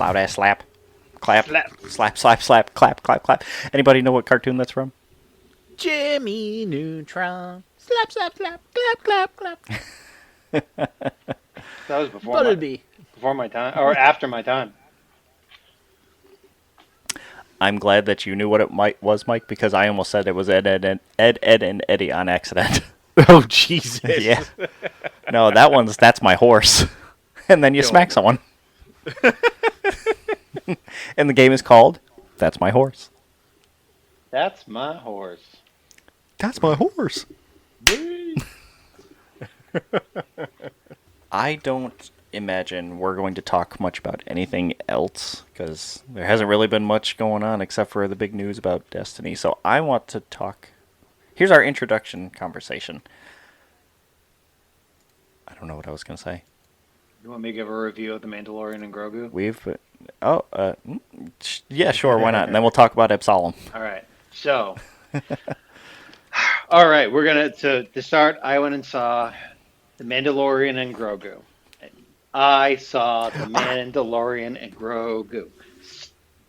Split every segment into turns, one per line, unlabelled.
Loud ass slap. Clap.
Slap.
Slap, slap, slap. Clap, clap, clap. Anybody know what cartoon that's from?
Jimmy Neutron. Slap, slap, slap. Clap, clap, clap.
That was
Butterby.
before my time, or after my time.
I'm glad that you knew what it was, Mike, because I almost said it was Ed, and Eddie on accident.
Oh, Jesus.
Yeah. No, that's my horse. And then you smack someone. And the game is called That's My Horse.
That's my horse.
That's my horse. I don't imagine we're going to talk much about anything else because there hasn't really been much going on except for the big news about Destiny. So I want to talk. Here's our introduction conversation. I don't know what I was going to say.
You want me to give a review of The Mandalorian and Grogu?
Yeah, sure, why not? And then we'll talk about Absolum.
All right. So, all right, we're going to start, I went and saw The Mandalorian and Grogu. I saw The Mandalorian and Grogu.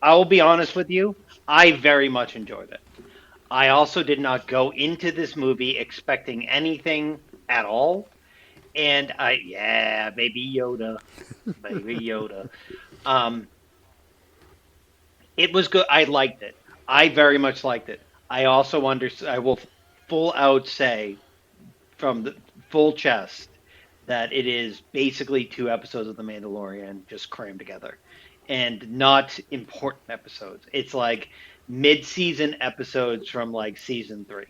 I will be honest with you, I very much enjoyed it. I also did not go into this movie expecting anything at all. And baby Yoda. Baby Yoda. It was good. I liked it. I very much liked it. I also I will full out say from the full chest that it is basically 2 episodes of The Mandalorian just crammed together. And not important episodes. It's like mid-season episodes from like season 3,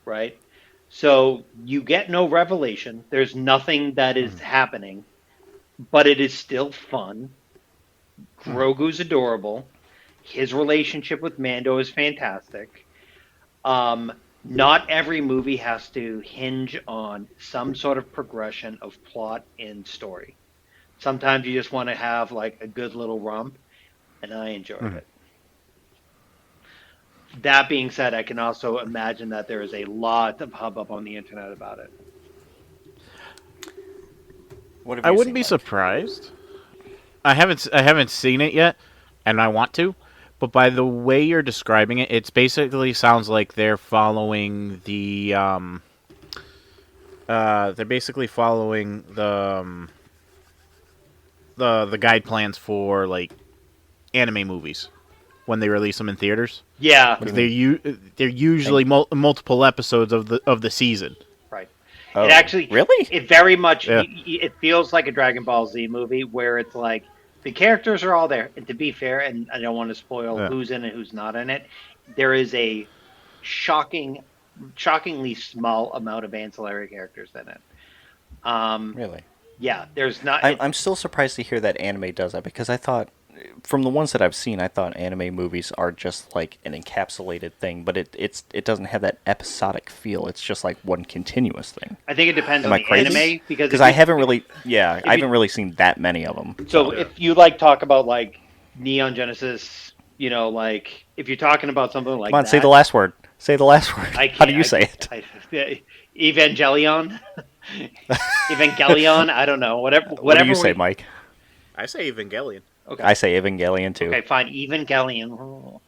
right? So you get no revelation. There's nothing that is happening, but it is still fun. Grogu's adorable. His relationship with Mando is fantastic. Not every movie has to hinge on some sort of progression of plot and story. Sometimes you just want to have like a good little romp, and I enjoyed it. That being said, I can also imagine that there is a lot of hubbub on the internet about it.
I wouldn't be surprised. I haven't seen it yet, and I want to. But by the way you're describing it, it's basically sounds like they're following the the guide plans for like anime movies when they release them in theaters.
Yeah,
they're usually multiple episodes of the season.
right.
Oh,
it actually
really?
it very much it feels like a Dragon Ball Z movie where it's like the characters are all there. And to be fair, and I don't want to spoil who's in it, who's not in it, there is a shockingly small amount of ancillary characters in it.
Really?
Yeah, there's not.
I'm still surprised to hear that anime does that because I thought, from the ones that I've seen, I thought anime movies are just like an encapsulated thing, but it doesn't have that episodic feel. It's just like one continuous thing.
I think it depends
Am
on
I
the
crazy?
anime because
I haven't really, I haven't really seen that many of them.
So if you like talk about like Neon Genesis, you know, like if you're talking about something like
Come on,
that,
say the last word. Say the last word. How do you say it?
Evangelion. Evangelion. I don't know. Whatever.
What do you say, Mike?
I say Evangelion.
Okay.
I say Evangelion too.
Okay, fine. Evangelion. Oh.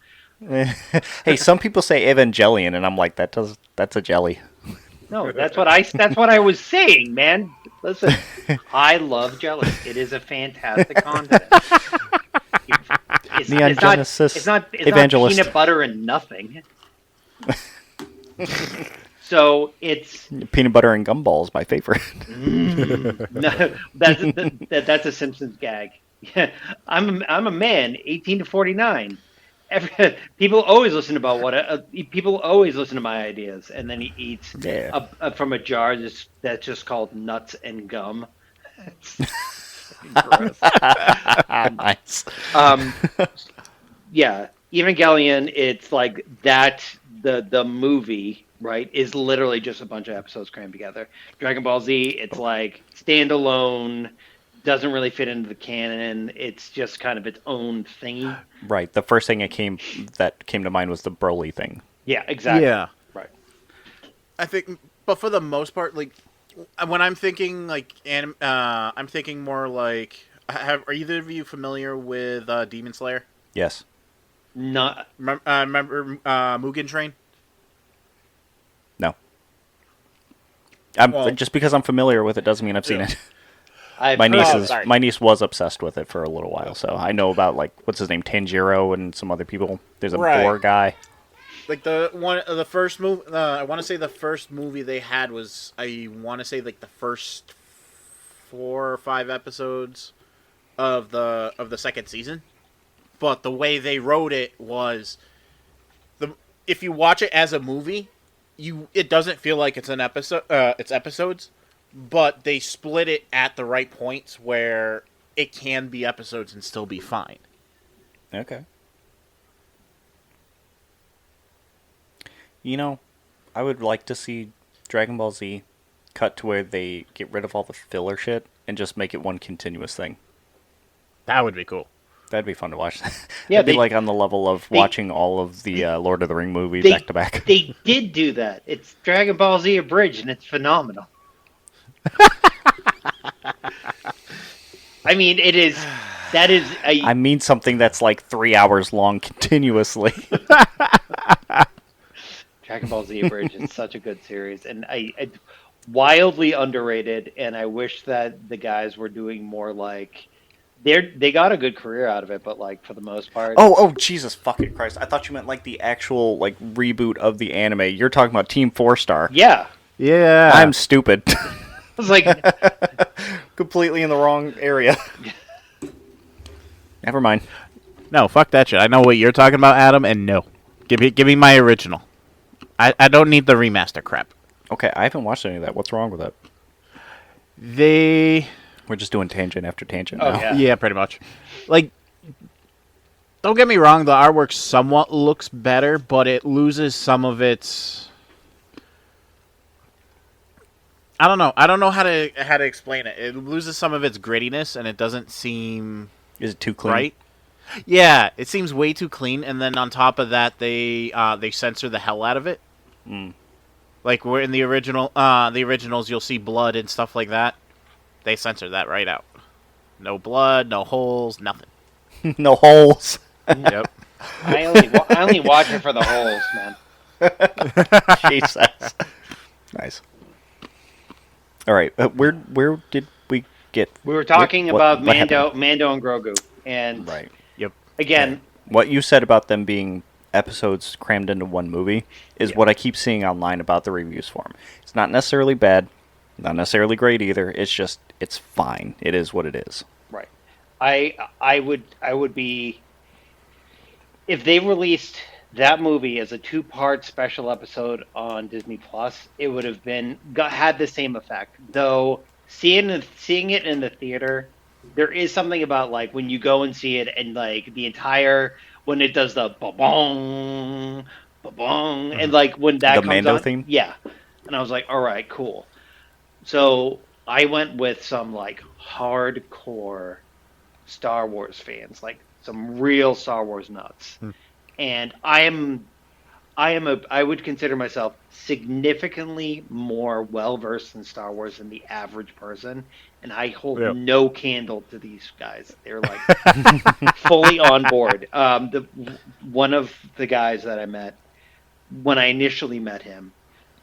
Hey, some people say Evangelion, and I'm like, that's a jelly.
No, that's what I was saying, man. Listen, I love jelly. It is a fantastic condiment.
Neon Genesis.
It's not
Evangelist.
peanut butter and nothing. So it's
peanut butter and gumballs, my favorite.
No, that's a Simpsons gag. I'm a man, 18 to 49. People always listen to my ideas, and then he eats from a jar that's just called nuts and gum. Gross.
Nice.
Yeah, Evangelion. It's like that. The movie, right, is literally just a bunch of episodes crammed together. Dragon Ball Z, it's like standalone. Doesn't really fit into the canon. It's just kind of its own thingy.
Right. The first thing that came to mind was the Broly thing.
Yeah, exactly.
Yeah.
Right.
I think, but for the most part, like when I'm thinking like I'm thinking more like Are either of you familiar with Demon Slayer?
Yes.
Not.
Remember Mugen Train?
No.
Well,
Just because I'm familiar with it doesn't mean I've seen it.
I've
My
heard
niece
of
is
it.
my niece was obsessed with it for a little while, so I know about like what's his name, Tanjiro, and some other people. There's a
Right.
boar guy.
Like the first movie, I want to say the first movie they had was, I want to say, like the first 4 or 5 episodes of the second season. But the way they wrote it was, if you watch it as a movie, it doesn't feel like it's an episode. It's episodes, but they split it at the right points where it can be episodes and still be fine.
Okay. You know, I would like to see Dragon Ball Z cut to where they get rid of all the filler shit and just make it one continuous thing.
That would be cool.
That'd be fun to watch.
Yeah,
It'd be like on the level of watching all of the Lord of the Ring movies back to back.
They did do that. It's Dragon Ball Z Abridged, and it's phenomenal. I mean, it is. That is.
I mean something that's like 3 hours long continuously.
Dragon Ball Z Abridged is such a good series, and I wildly underrated. And I wish that the guys were doing more like. They got a good career out of it, but like for the most part.
Oh, Jesus fucking Christ! I thought you meant like the actual like reboot of the anime. You're talking about Team 4-Star.
Yeah.
Yeah.
I'm stupid.
I was like,
Completely in the wrong area. Never mind.
No, fuck that shit. I know what you're talking about, Adam, and no. Give me my original. I don't need the remaster crap.
Okay, I haven't watched any of that. What's wrong with that? We're just doing tangent after tangent
Oh,
now.
yeah.
Yeah, pretty much. Like, don't get me wrong, the artwork somewhat looks better, but it loses some of its... I don't know how to explain it. It loses some of its grittiness, and it doesn't seem
Is it too clean?
right. Yeah, it seems way too clean, and then on top of that, they censor the hell out of it.
Mm.
Like we're in the originals, you'll see blood and stuff like that. They censor that right out. No blood, no holes, nothing.
No holes.
Yep.
I only watch it for the holes, man.
Jesus. Nice. All right. Where did we get?
We were talking
what
about
happened?
Mando and Grogu, and
Right.
Yep.
again,
What you said about them being episodes crammed into one movie is
Yeah.
what I keep seeing online about the reviews for them. It's not necessarily bad, not necessarily great either. It's just it's fine. It is what it is.
right. I would be if they released that movie as a 2-part special episode on Disney Plus, it would have had the same effect. Though seeing it in the theater, there is something about like when you go and see it and like the entire when it does the ba-bong, ba-bong, and like when that
The
comes
Mando
on,
theme?
yeah. And I was like, all right, cool. So I went with some like hardcore Star Wars fans, like some real Star Wars nuts. And I would consider myself significantly more well versed in Star Wars than the average person, and I hold
Yep.
no candle to these guys. They're like fully on board. One of the guys that I met when I initially met him,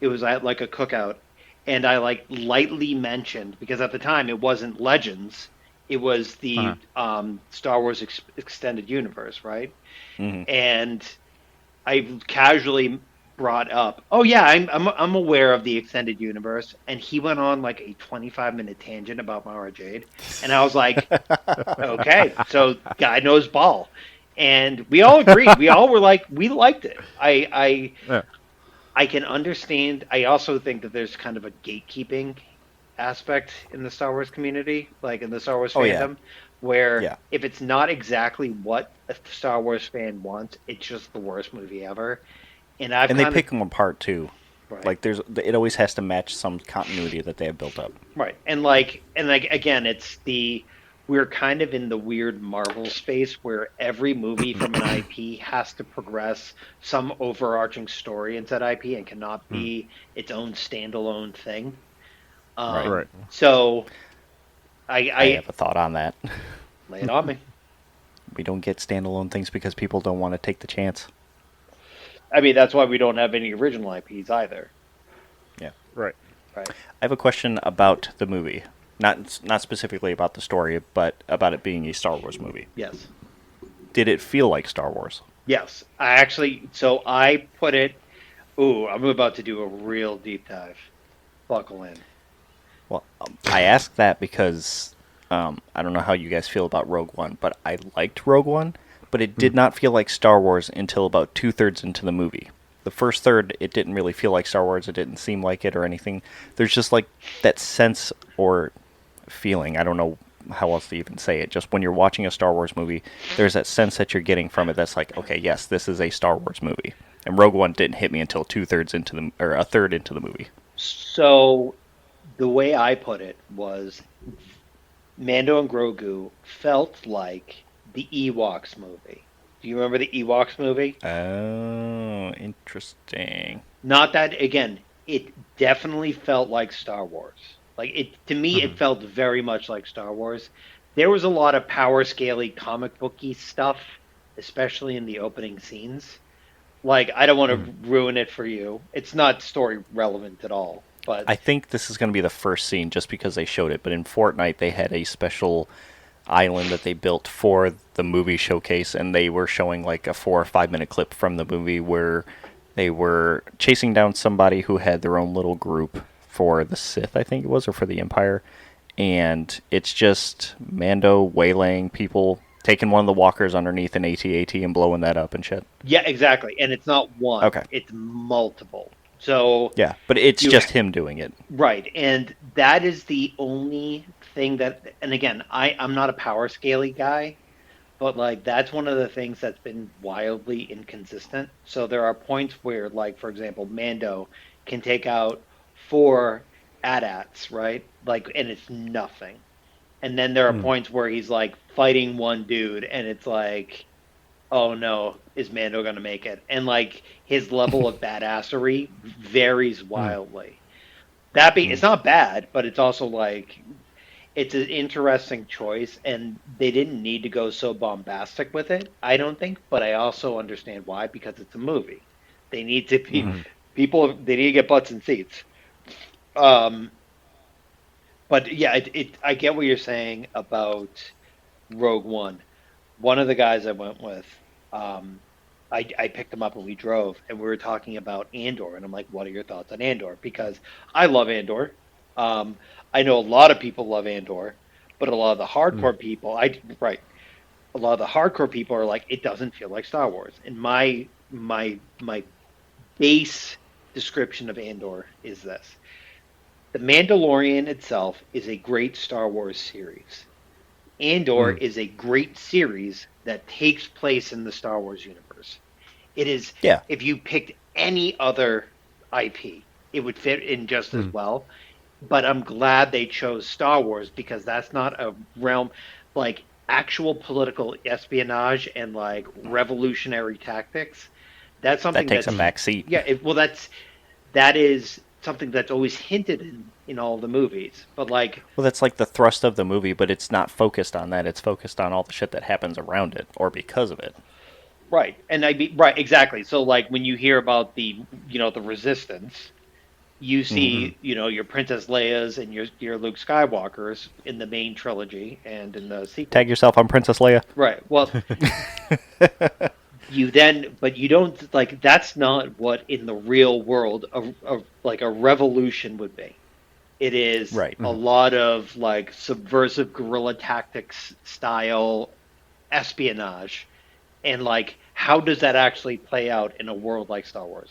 it was at like a cookout, and I like lightly mentioned because at the time it wasn't Legends, it was the Star Wars extended universe, right?
Mhm.
And I casually brought up, "Oh yeah, I'm aware of the extended universe," and he went on like a 25-minute tangent about Mara Jade, and I was like, "Okay, so guy knows ball," and we all agreed. We all were like, we liked it.
Yeah.
I can understand. I also think that there's kind of a gatekeeping aspect in the Star Wars community, like in the Star Wars
Oh, yeah.
fandom, where
Yeah.
if it's not exactly what a Star Wars fan wants, it's just the worst movie ever. And
And they pick them apart too.
right,
Like it always has to match some continuity that they have built up.
right, and again, we're kind of in the weird Marvel space where every movie from an IP has to progress some overarching story into that IP and cannot be its own standalone thing.
Right.
Right.
So
I
I
have a thought on that.
Lay it on me.
We don't get standalone things because people don't want to take the chance.
I mean, that's why we don't have any original IPs either,
Yeah.
Right.
right?
I have a question about the movie. Not specifically about the story, but about it being a Star Wars movie.
Yes.
Did it feel like Star Wars?
Yes. I actually, so I put it, ooh, I'm about to do a real deep dive. Buckle in.
Well, I ask that because I don't know how you guys feel about Rogue One, but I liked Rogue One, but it did not feel like Star Wars until about 2/3 into the movie. The first third, it didn't really feel like Star Wars. It didn't seem like it or anything. There's just like that sense or feeling. I don't know how else to even say it. Just when you're watching a Star Wars movie, there's that sense that you're getting from it that's like, okay, yes, this is a Star Wars movie. And Rogue One didn't hit me until 2/3 into the or a third into the movie.
So the way I put it was Mando and Grogu felt like the Ewoks movie. Do you remember the Ewoks movie?
Oh, interesting.
Not that again, it definitely felt like Star Wars. Like it to me it felt very much like Star Wars. There was a lot of power scaly comic booky stuff, especially in the opening scenes. Like I don't want to ruin it for you. It's not story relevant at all, but
I think this is going to be the first scene just because they showed it, but in Fortnite they had a special island that they built for the movie showcase, and they were showing like a 4 or 5 minute clip from the movie where they were chasing down somebody who had their own little group for the Sith, I think it was, or for the Empire, and it's just Mando waylaying people, taking one of the walkers underneath an AT-AT and blowing that up and shit.
yeah, exactly. And it's not one,
Okay.
it's multiple. So
Yeah, but it's
you
just him doing it.
right, and that is the only thing that. And again, I'm not a power scaly guy, but like that's one of the things that's been wildly inconsistent. So there are points where, like for example, Mando can take out four AT-ATs, right? Like, and it's nothing. And then there are points where he's like fighting one dude, and it's like, oh no, is Mando gonna make it? And like his level of badassery varies wildly. That being, it's not bad, but it's also like it's an interesting choice, and they didn't need to go so bombastic with it. I don't think, but I also understand why because it's a movie. They need to be people. They need to get butts and seats. Um, but yeah, I get what you're saying about Rogue One. One of the guys I went with, um, I picked him up and we drove, and we were talking about Andor, and I'm like, "What are your thoughts on Andor?" Because I love Andor. Um, I know a lot of people love Andor, but a lot of the hardcore people, right, a lot of the hardcore people are like, it doesn't feel like Star Wars. And my base description of Andor is this: The Mandalorian itself is a great Star Wars series. Andor is a great series that takes place in the Star Wars universe. It is,
Yeah.
if you picked any other IP, it would fit in just as well. But I'm glad they chose Star Wars because that's not a realm like actual political espionage and like revolutionary tactics. That's
That
something
takes a
that's
back seat.
yeah. That is something that's always hinted in all the movies. But like
Well, that's like the thrust of the movie, but it's not focused on that. It's focused on all the shit that happens around it or because of it.
right, and I mean right exactly. So like when you hear about the resistance, you see your Princess Leia's and your Luke Skywalker's in the main trilogy and in the
Tag
sequels.
yourself on Princess Leia.
Right. Well, but you don't like that's not what in the real world like a revolution would be. It is
Right.
a lot of like subversive guerrilla tactics style espionage, and like how does that actually play out in a world like Star Wars?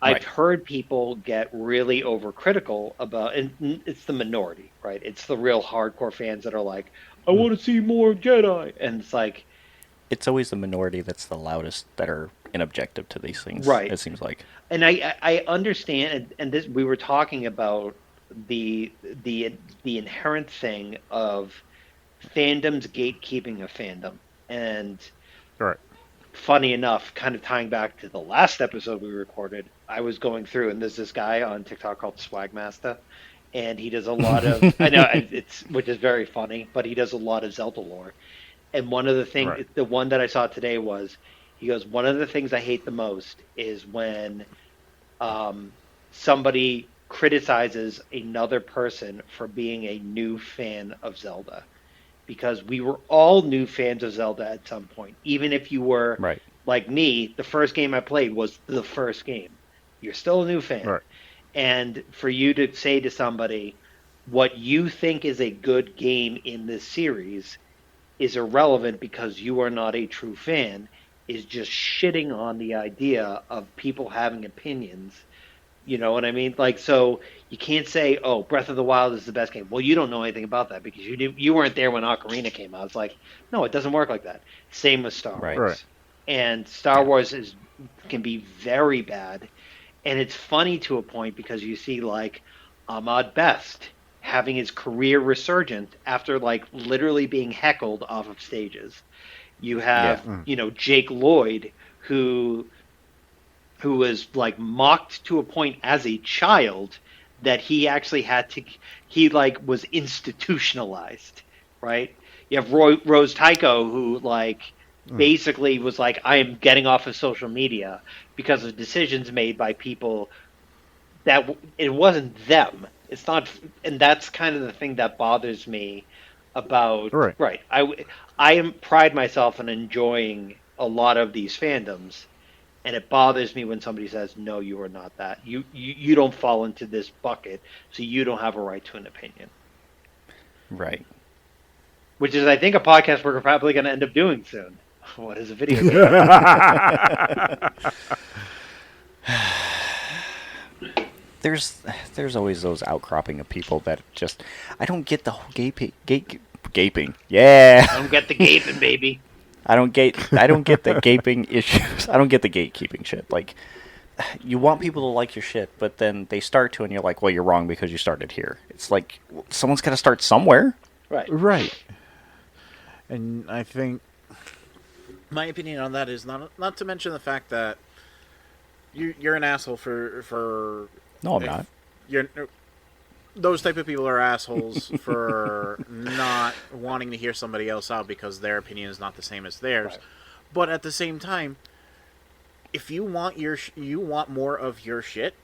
I've
Right.
heard people get really overcritical about, and it's the minority, right? It's the real hardcore fans that are like, I want to see more Jedi. And it's like,
It's always the minority that's the loudest that are inobjective to these things,
right.
it seems like.
And I understand, and this we were talking about the inherent thing of fandom's gatekeeping a fandom. And
Right.
funny enough, kind of tying back to the last episode we recorded, I was going through, and there's this guy on TikTok called Swagmaster, and he does a lot of I know it's which is very funny, but he does a lot of Zelda lore. And one of the
Right.
things, the one that I saw today was, he goes, one of the things I hate the most is when um, somebody criticizes another person for being a new fan of Zelda, because we were all new fans of Zelda at some point. Even if you were
Right.
like me, the first game I played was the first game. You're still a new fan.
Right.
And for you to say to somebody, what you think is a good game in this series is irrelevant because you are not a true fan, is just shitting on the idea of people having opinions. You know what I mean? Like, so you can't say, "Oh, Breath of the Wild is the best game." Well, you don't know anything about that because you weren't there when Ocarina came out. It's like, no, it doesn't work like that. Same with Star
Right.
Right.
Wars, and Star
Yeah.
Wars is can be very bad, and it's funny to a point because you see like Ahmad Best having his career resurgent after like literally being heckled off of stages. You
Yeah.
have, Jake Lloyd, who was like mocked to a point as a child that he actually had to he like was institutionalized, right? You have Rose Tycho, who like basically was like, I am getting off of social media because of decisions made by people that it wasn't them. It's not, and that's kind of the thing that bothers me about,
Right.
right. I am pride myself in enjoying a lot of these fandoms, and it bothers me when somebody says, no, you are not that. You don't fall into this bucket, so you don't have a right to an opinion.
Right.
Which is, I think, a podcast we're probably going to end up doing soon. What is a video game?
There's always those outcropping of people that just I don't get the whole gaping. Yeah.
I don't get the gaping, baby.
I don't get the gaping issues. I don't get the gatekeeping shit. Like you want people to like your shit, but then they start to and you're like, "Well, you're wrong because you started here." It's like someone's got to start somewhere.
Right.
Right. And I think my opinion on that is not to mention the fact that you're an asshole for
No, I'm
if
not.
you're those type of people are assholes for not wanting to hear somebody else out because their opinion is not the same as theirs.
Right.
But at the same time, if you want you want more of your shit,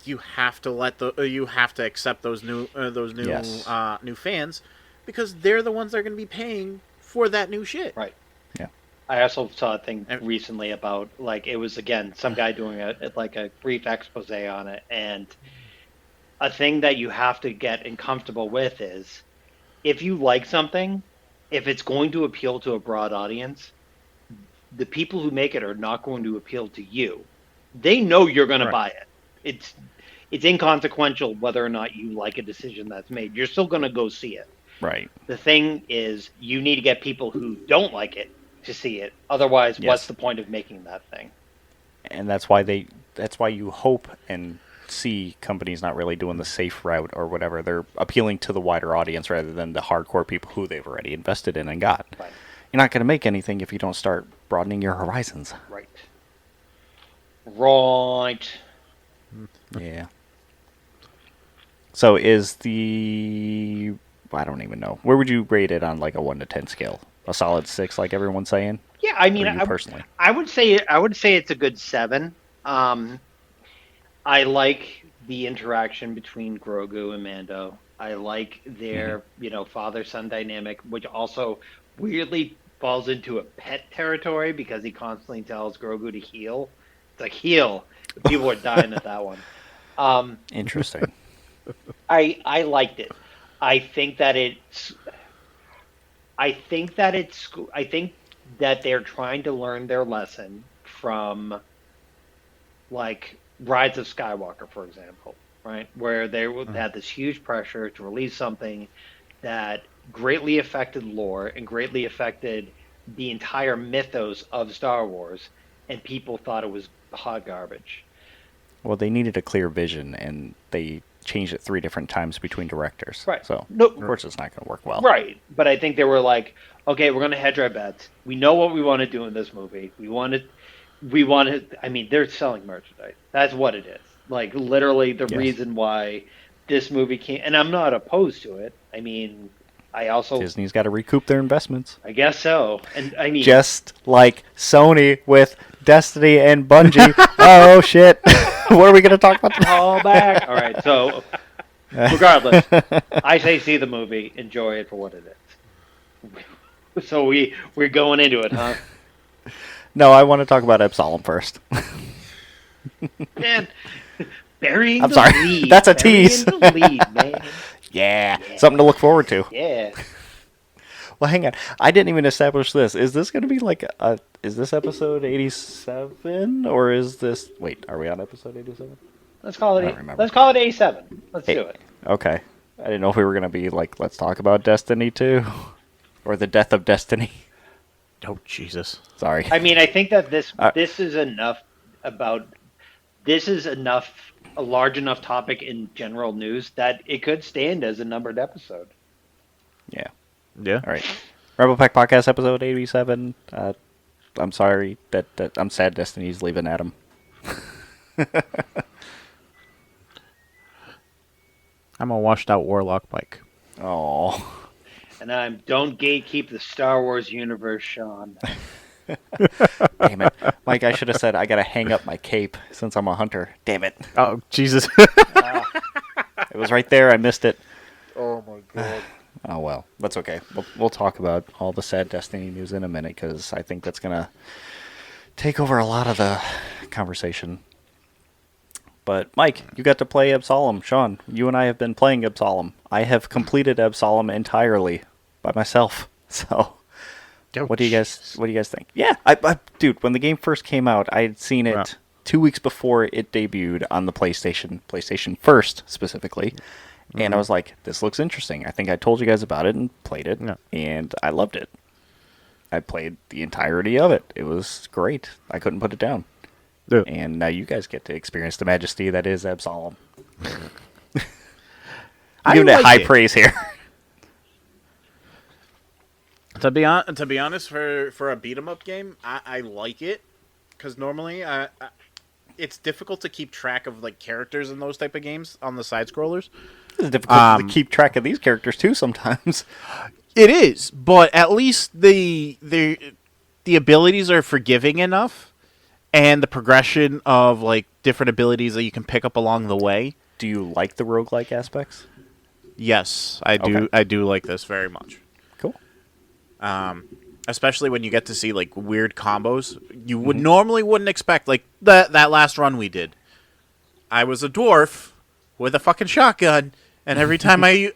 you have to you have to accept those new
Yes.
new fans because they're the ones that are going to be paying for that new shit.
Right.
Yeah.
I also saw a thing
And-
recently about, like, it was again some guy doing a brief expose on it, and a thing that you have to get uncomfortable with is, if you like something, if it's going to appeal to a broad audience, the people who make it are not going to appeal to you. They know you're going to
Right.
buy it. It's inconsequential whether or not you like a decision that's made. You're still going to go see it.
Right.
The thing is, you need to get people who don't like it to see it. Otherwise, what's
Yes.
the point of making that thing?
And that's why you hope and see companies not really doing the safe route or whatever. They're appealing to the wider audience rather than the hardcore people who they've already invested in and got.
Right.
You're not going to make anything if you don't start broadening your horizons.
Right. Right.
Yeah. So is the I don't even know. Where would you rate it on like a 1 to 10 scale? A solid 6 like everyone's saying?
Yeah, I mean,
Or you personally?
I would say it's a good 7. I like the interaction between Grogu and Mando. I like their, father-son dynamic, which also weirdly falls into a pet territory because he constantly tells Grogu to heal. It's like, heal. People are dying at that one.
Interesting.
I liked it. I think that it's. I think that it's. I think that they're trying to learn their lesson from, like, Rise of Skywalker, for example, right? Where they had this huge pressure to release something that greatly affected lore and greatly affected the entire mythos of Star Wars, and people thought it was hot garbage.
Well, they needed a clear vision, and they changed it 3 different times between directors.
Right.
So,
No,
of course, it's not going to work well.
right. But I think they were like, okay, we're going to hedge our bets. We know what we want to do in this movie. We want to, I mean, they're selling merchandise. That's what it is. Like, literally the
Yes.
reason why this movie came, and I'm not opposed to it. I mean, I also,
Disney's got to recoup their investments.
I guess so. And I mean,
Just like Sony with Destiny and Bungie. Oh, shit. What are we going to talk about?
call back. All right. So, regardless, I say see the movie, enjoy it for what it is. So we're going into it, huh?
No, I want to talk about Absolum first.
Man, burying
I'm
the
sorry.
lead.
That's a
Burying
tease.
the lead, man.
Yeah, something to look forward to.
Yeah.
Well, hang on. I didn't even establish this. Is this going to be like a? Is this episode 87 or is this? Wait, are we on episode 87?
Let's call
I don't
it.
remember.
Let's call it A7. Let's do it.
Okay. I didn't know if we were going to be like, let's talk about Destiny 2 or the death of Destiny.
Oh, Jesus.
Sorry.
I mean, I think that this
Uh,
this is enough about. This is enough, a large enough topic in general news that it could stand as a numbered episode.
Yeah.
Yeah.
All right. Rebel Pack Podcast episode 87. I'm sorry that I'm sad Destiny's leaving Adam.
I'm a washed out warlock Mike.
Oh.
And I'm don't gatekeep the Star Wars universe, Sean.
Damn it. Mike, I should have said I got to hang up my cape since I'm a hunter. Damn it.
Oh, Jesus.
It was right there. I missed it.
Oh, my God.
Oh, well. That's okay. We'll talk about all the sad Destiny news in a minute because I think that's going to take over a lot of the conversation. But, Mike, you got to play Absolum. Sean, you and I have been playing Absolum. I have completed Absolum entirely by myself. So, what do you guys think? Yeah, dude, when the game first came out, I had seen it
Yeah.
2 weeks before it debuted on the PlayStation First specifically. And I was like, this looks interesting. I think I told you guys about it and played it,
Yeah.
and I loved it. I played the entirety of it. It was great. I couldn't put it down.
Yeah.
And now you guys get to experience the majesty that is Absolum. I'm giving it high praise here.
To be honest, for a beat 'em up game, I like it because normally it's difficult to keep track of like characters in those type of games on the side scrollers.
It's difficult to keep track of these characters too sometimes.
It is, but at least the abilities are forgiving enough, and the progression of like different abilities that you can pick up along the way.
Do you like the roguelike aspects?
Yes, I do.
Okay.
I do like this very much.
Cool.
Especially when you get to see like weird combos you would normally wouldn't expect. Like that last run we did, I was a dwarf with a fucking shotgun, and every time I used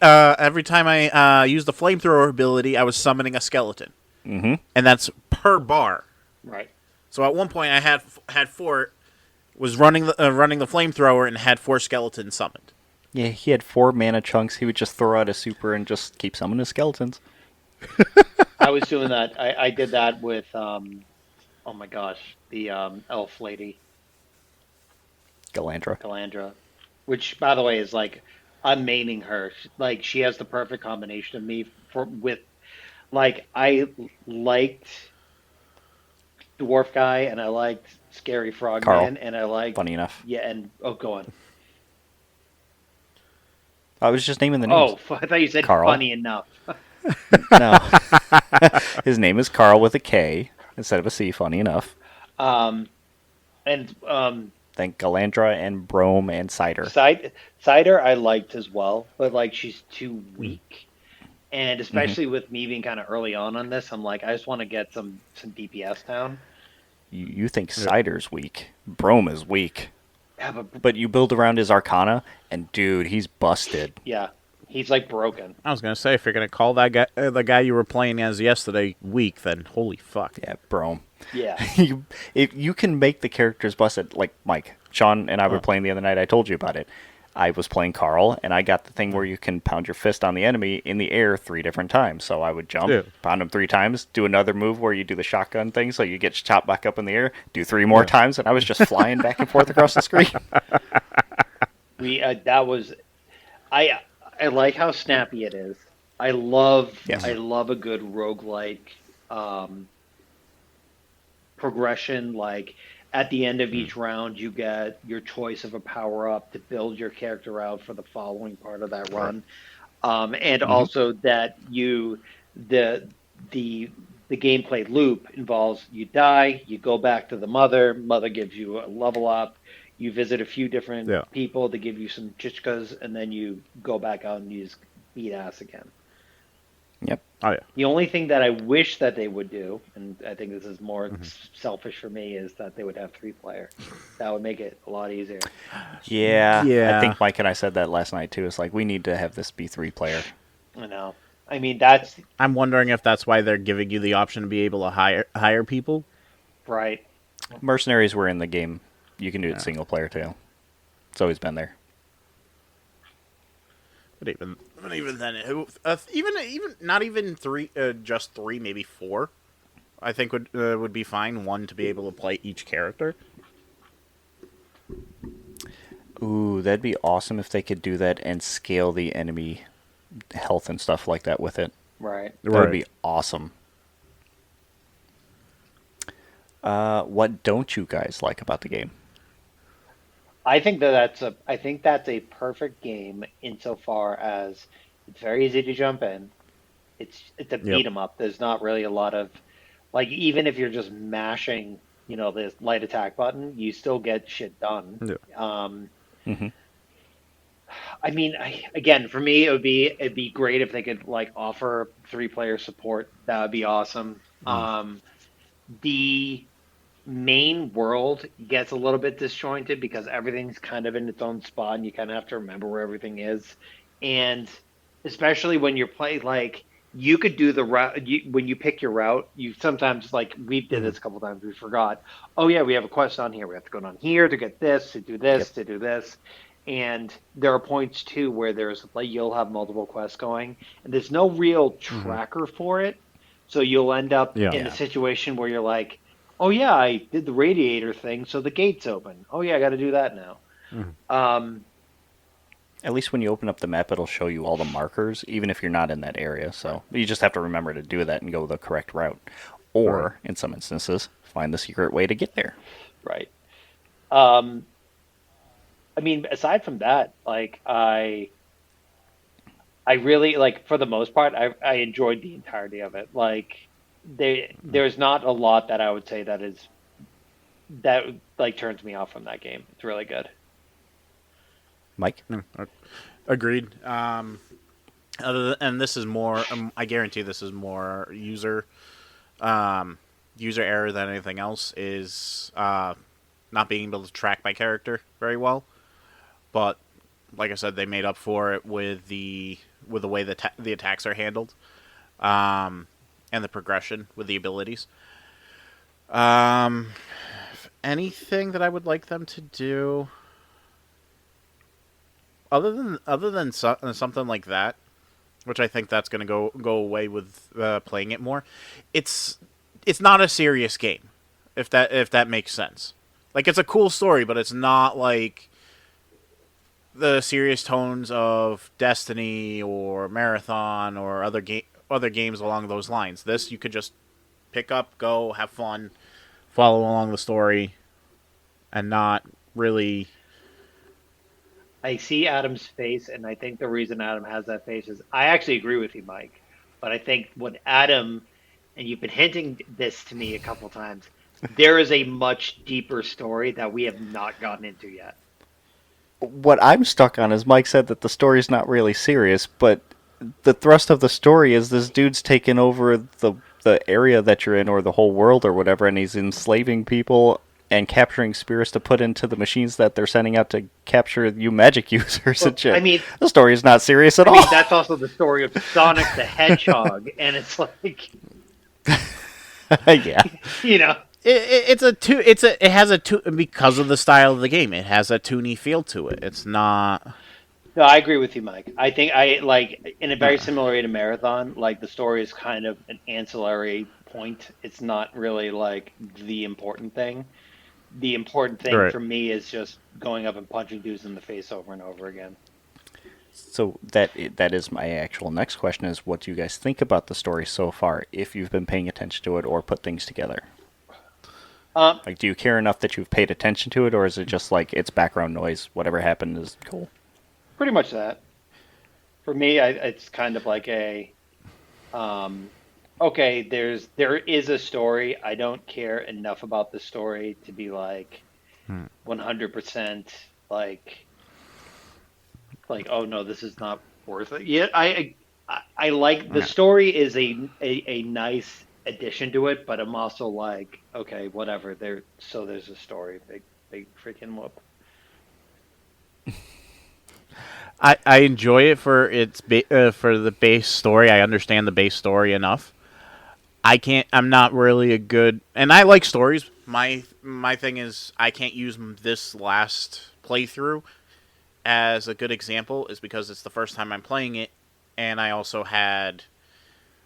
the flamethrower ability, I was summoning a skeleton, and that's per bar.
Right.
So at one point, I had four, was running the flamethrower and had 4 skeletons summoned.
Yeah, he had 4 mana chunks. He would just throw out a super and just keep summoning skeletons.
I was doing that. I did that with, oh my gosh, the elf lady,
Galandra.
Calandra, which, by the way, is like, I'm maining her. Like, she has the perfect combination of me like, I liked Dwarf Guy, and I liked Scary Frog
Carl.
Man, and I liked...
Funny enough.
Yeah, and... Oh, go on.
I was just naming the names.
Oh, I thought you said
Carl.
funny enough.
No. His name is Carl with a K instead of a C, funny enough.
And
Then Galandra and Brome and Cider.
Cider I liked as well, but like she's too weak. And especially with me being kind of early on this, I'm like, I just want to get some DPS down.
You think Cider's weak. Brome is weak.
Yeah,
But you build around his Arcana, and dude, he's busted.
yeah, he's like broken.
I was gonna say, if you're gonna call that guy the guy you were playing as yesterday weak, then holy fuck.
Yeah, Brome.
Yeah.
If you can make the characters busted, like Mike, Sean and I were playing the other night. I told you about it. I was playing Carl, and I got the thing where you can pound your fist on the enemy in the air 3 different times. So I would jump, pound him 3 times, do another move where you do the shotgun thing, so you get chopped back up in the air, do 3 more times, and I was just flying back and forth across the screen.
That was, I like how snappy it is. I love a good roguelike progression. Like At the end of each round, you get your choice of a power up to build your character out for the following part of that
Right.
run. And
Hmm.
also that the the the gameplay loop involves you die, you go back to the mother gives you a level up, you visit a few different
Yeah.
people to give you some chichkas, and then you go back out and you just beat ass again.
Yep.
Oh yeah.
The only thing that I wish that they would do, and I think this is more
Hmm.
selfish for me, is that they would have three-player. That would make it a lot easier.
Yeah, I
Yeah.
think Mike and I said that last night too. It's like we need to have this be 3 player.
I know. I mean, that's
I'm wondering if that's why they're giving you the option to be able to hire people.
right.
Mercenaries were in the game. You can do it
Yeah.
single player too. It's always been there.
But even then, even not even three, just three, maybe four. I think would be fine. One to be able to play each character.
Ooh, that'd be awesome if they could do that and scale the enemy health and stuff like that with it.
Right.
That would be awesome. What don't you guys like about the game?
I think that's a perfect game insofar as it's very easy to jump in. It's a
Yep.
beat 'em up. There's not really a lot of like even if you're just mashing, the light attack button, you still get shit done.
Yeah.
Hmm.
I mean, again, for me, it'd be great if they could like offer three-player support. That would be awesome. The main world gets a little bit disjointed because everything's kind of in its own spot and you kind of have to remember where everything is. And especially when you're playing, like, you could do the route when you pick your route, you sometimes, like, we did
Hmm.
this a couple times, we forgot, oh, yeah, we have a quest on here. We have to go down here to get this, to do
Yep.
this, to do this. And there are points too where there's like you'll have multiple quests going, and there's no real
Hmm.
tracker for it. So you'll end up
Yeah.
in the
Yeah.
situation where you're like, oh yeah, I did the radiator thing, so the gate's open. Oh yeah, I got to do that now.
Hmm.
Um,
At least when you open up the map, it'll show you all the markers, even if you're not in that area. So you just have to remember to do that and go the correct route.
Right.
Or, in some instances, find the secret way to get there.
right. Um, I mean, aside from that, like I really like for the most part, I enjoyed the entirety of it. Like there's not a lot that I would say that like turns me off from that game. It's really good.
Mike?
No, agreed. And this is more. I guarantee this is more user error than anything else. Is not being able to track my character very well. But like I said, they made up for it with the way the attacks are handled, and the progression with the abilities. Um, Anything that I would like them to do, something like that, which I think that's going to go away with playing it more. It's it's not a serious game, if that makes sense. Like it's a cool story, but it's not like the serious tones of Destiny or Marathon or other games along those lines. This you could just pick up, go, have fun, follow along the story, and not really.
I see Adam's face, and I think the reason Adam has that face is I actually agree with you, Mike. But I think what Adam, and you've been hinting this to me a couple times, there is a much deeper story that we have not gotten into yet.
What I'm stuck on is Mike said that the story's not really serious, but the thrust of the story is this dude's taken over the area that you're in or the whole world or whatever, and he's enslaving people and capturing spirits to put into the machines that they're sending out to capture you magic users
Well,
and shit.
I mean,
The story is not serious at
I
all.
mean that's also the story of Sonic the Hedgehog, and it's like,
Yeah.
you know,
It has because of the style of the game. It has a toony feel to it. It's not.
no, I agree with you, Mike. I think I like in a very similar way to Marathon, like the story is kind of an ancillary point. It's not really like the important thing. The important thing
Right.
for me is just going up and punching dudes in the face over and over again.
So that is my actual next question: is what do you guys think about the story so far? If you've been paying attention to it or put things together. Like, do you care enough that you've paid attention to it, or is it just like it's background noise? Whatever happened is cool.
Pretty much that. For me, it's kind of like a, um, okay, there is a story. I don't care enough about the story to be like
Hmm.
100% like oh no, this is not worth it. Yeah, I like the
Yeah.
story is a nice addition to it, but I'm also like okay, whatever. There's a story. Big freaking whoop.
I enjoy it for for the base story. I understand the base story enough. I'm not really a good, and I like stories. My thing is I can't use this last playthrough as a good example, is because it's the first time I'm playing it, and I also had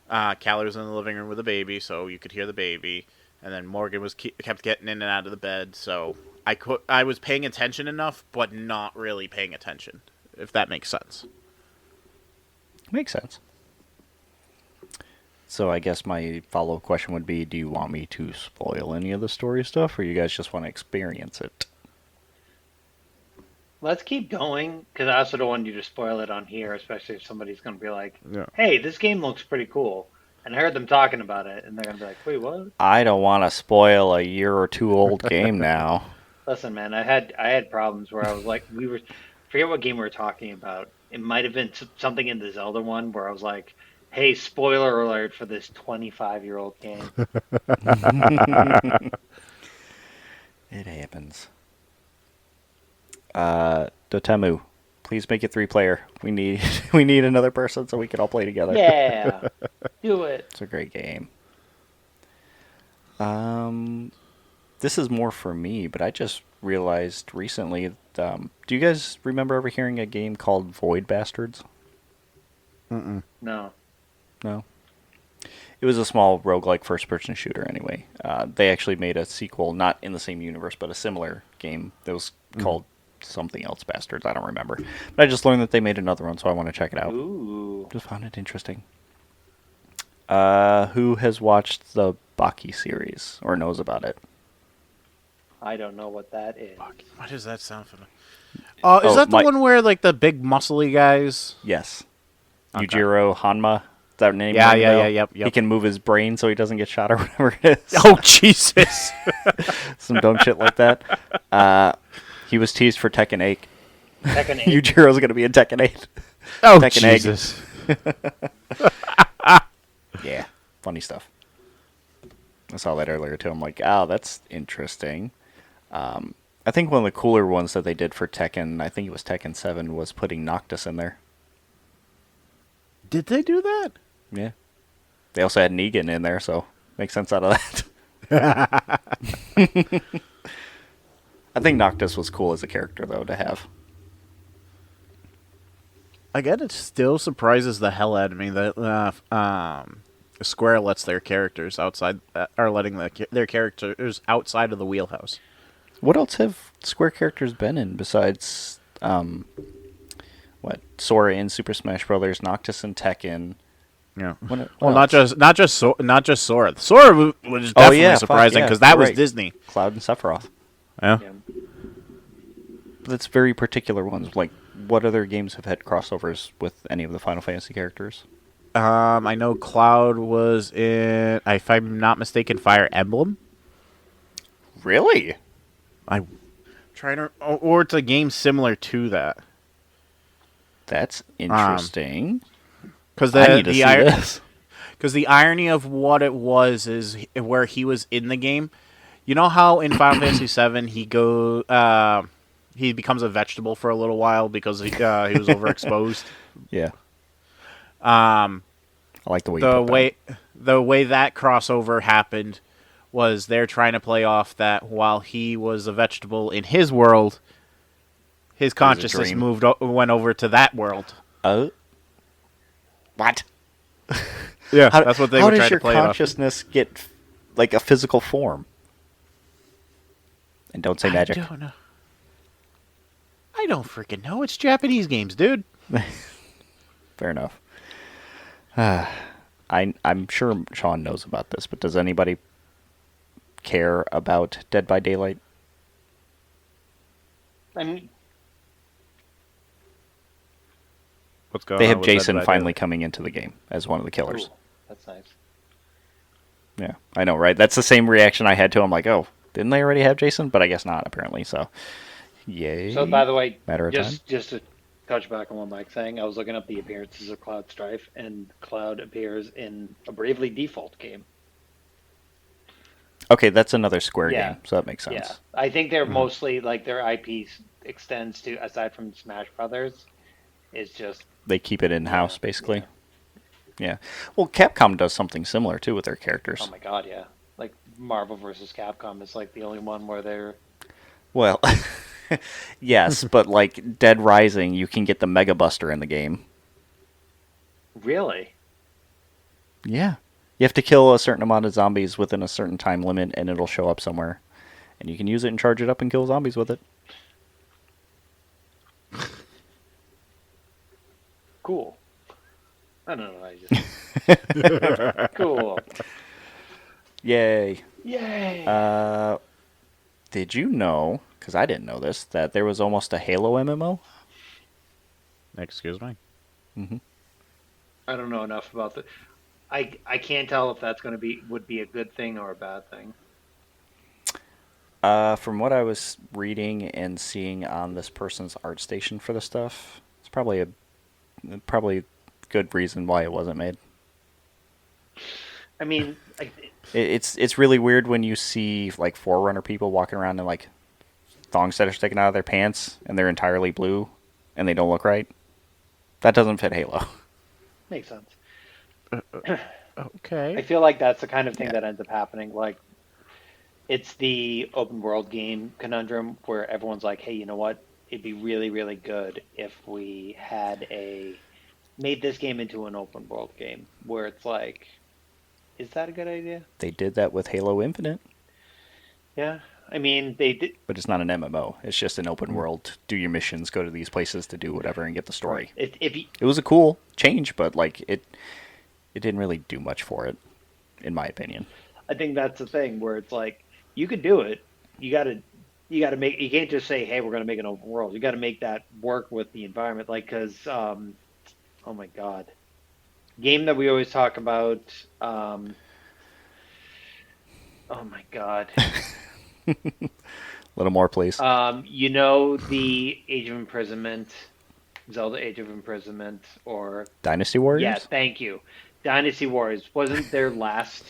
Callie was in the living room with a baby, so you could hear the baby, and then Morgan kept getting in and out of the bed, so I was paying attention enough, but not really paying attention, if that makes sense.
Makes sense. So I guess my follow-up question would be, do you want me to spoil any of the story stuff, or you guys just want to experience it?
Let's keep going because I also don't want you to spoil it on here, especially if somebody's going to be like,
Yeah.
"Hey, this game looks pretty cool," and I heard them talking about it, and they're going to be like, "Wait, what?"
I don't want to spoil a year or two old game now.
Listen, man, I had problems where I was like, forget what game we were talking about. It might have been something in the Zelda one where I was like, "Hey, spoiler alert for this 25-year-old game."
It happens. Dotemu, please make it 3-player. We need we need another person so we can all play together.
Yeah, do it.
It's a great game. This is more for me, but I just realized recently. Do you guys remember ever hearing a game called Void Bastards?
Mm-mm.
No.
No. It was a small roguelike first-person shooter. Anyway, they actually made a sequel, not in the same universe, but a similar game that was called something else, Bastards. I don't remember. But I just learned that they made another one, so I want to check it out.
Ooh.
Just found it interesting. Who has watched the Baki series or knows about it?
I don't know what that is.
Why does that sound familiar? Is
Oh,
that the
my-
one where like the big muscly guys?
Yes.
Okay.
Yujiro Hanma. Is that name?
Yeah,
ring a
yeah,
bell?
yeah, yep.
He can move his brain so he doesn't get shot or whatever it is.
Oh Jesus!
Some dumb shit like that. He was teased for Tekken 8.
Tekken 8.
Yujiro's going to be in Tekken 8.
Oh
Tekken egg.
Jesus!
Yeah, funny stuff. I saw that earlier too. I'm like, oh, that's interesting. I think one of the cooler ones that they did for Tekken, I think it was Tekken 7, was putting Noctis in there.
Did they do that?
Yeah. They also had Negan in there, so makes sense out of that. I think Noctis was cool as a character, though, to have.
Again, it still surprises the hell out of me that Square lets their characters outside, are letting their characters outside of the wheelhouse.
What else have Square characters been in besides, Sora in Super Smash Brothers, Noctis in Tekken?
Yeah.
What
Well,
else?
not just Sora. Sora was definitely
yeah, fuck,
surprising
yeah,
because that
you're
was
right.
Disney.
Cloud and Sephiroth.
Yeah.
Yeah.
But that's very particular ones. Like, what other games have had crossovers with any of the Final Fantasy characters?
I know Cloud was in, if I'm not mistaken, Fire Emblem.
Really?
I'm trying to, or it's a game similar to that.
That's interesting.
Because
I need to see this.
Because the irony of what it was is where he was in the game. You know how in Final Fantasy VII he becomes a vegetable for a little while because he was overexposed.
Yeah.
I
like the way you put that.
The way that crossover happened was they're trying to play off that while he was a vegetable in his world, his consciousness
dream.
went over to that world.
Oh. What?
Yeah, that's what they
how
were
does
trying
your
to play it off.
consciousness get like a physical form? And don't say magic.
I don't know. I don't freaking know. It's Japanese games, dude.
Fair enough. I'm sure Sean knows about this, but does anybody care about Dead by Daylight?
I mean,
What's going
They
on
have
with Dead
Jason
by
finally
Daylight?
coming into the game as one of the killers.
cool. That's nice.
Yeah, I know, right? That's the same reaction I had to him. Like, oh, didn't they already have Jason? But I guess not, apparently. So, yay.
So, by the way,
Matter of time.
just to touch back on what Mike's saying, I was looking up the appearances of Cloud Strife, and Cloud appears in a Bravely Default game.
Okay, that's another Square
Yeah.
game, so that makes sense.
Yeah, I think they're mostly like their IP extends to, aside from Smash Brothers, is just
They keep it in-house,
Yeah,
basically.
yeah.
Yeah. Well, Capcom does something similar, too, with their characters.
oh my god, yeah. Like Marvel versus Capcom is like the only one where they're
Well, yes, but like Dead Rising, you can get the Mega Buster in the game.
really.
Yeah. You have to kill a certain amount of zombies within a certain time limit, and it'll show up somewhere. And you can use it and charge it up and kill zombies with it.
Cool. I don't know. I just cool.
Yay.
Yay.
Did you know, because I didn't know this, that there was almost a Halo MMO?
Excuse me.
I don't know enough about the. I can't tell if that's going to would be a good thing or a bad thing.
From what I was reading and seeing on this person's art station for the stuff, it's probably good reason why it wasn't made.
I mean,
It's really weird when you see like Forerunner people walking around in like thongs that are sticking out of their pants and they're entirely blue and they don't look right. That doesn't fit Halo.
makes sense.
Okay.
I feel like that's the kind of thing
Yeah.
that ends up happening. Like, it's the open world game conundrum where everyone's like, hey, you know what? It'd be really, really good if we had made this game into an open world game where it's like, is that a good idea?
They did that with Halo Infinite,
Yeah. I mean, they did.
but it's not an MMO. It's just an open world. Do your missions, go to these places to do whatever, and get the story.
If you,
It was a cool change, but like it didn't really do much for it, in my opinion.
I think that's the thing where it's like, you could do it. You gotta make. You can't just say, hey, we're gonna make an open world. You got to make that work with the environment. Like, because, oh my God, game that we always talk about. Oh my God.
A little more, please.
You know the Age of Imprisonment, Zelda Age of Imprisonment, or
Dynasty Warriors?
yeah, thank you, Dynasty Warriors. Wasn't their last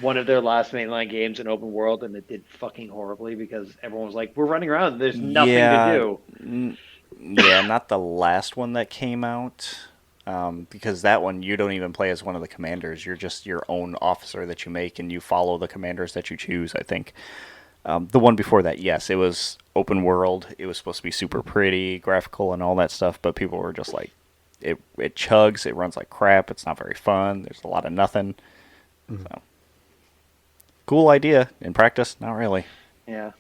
one of their last mainline games an open world, and it did fucking horribly because everyone was like, "We're running around. There's nothing
Yeah,
to do."
Yeah, not the last one that came out. Because that one you don't even play as one of the commanders. You're just your own officer that you make, and you follow the commanders that you choose, I think. The one before that, yes, it was open world. It was supposed to be super pretty, graphical, and all that stuff, but people were just like, it chugs, it runs like crap, it's not very fun, there's a lot of nothing. So, cool idea. In practice, not really.
Yeah.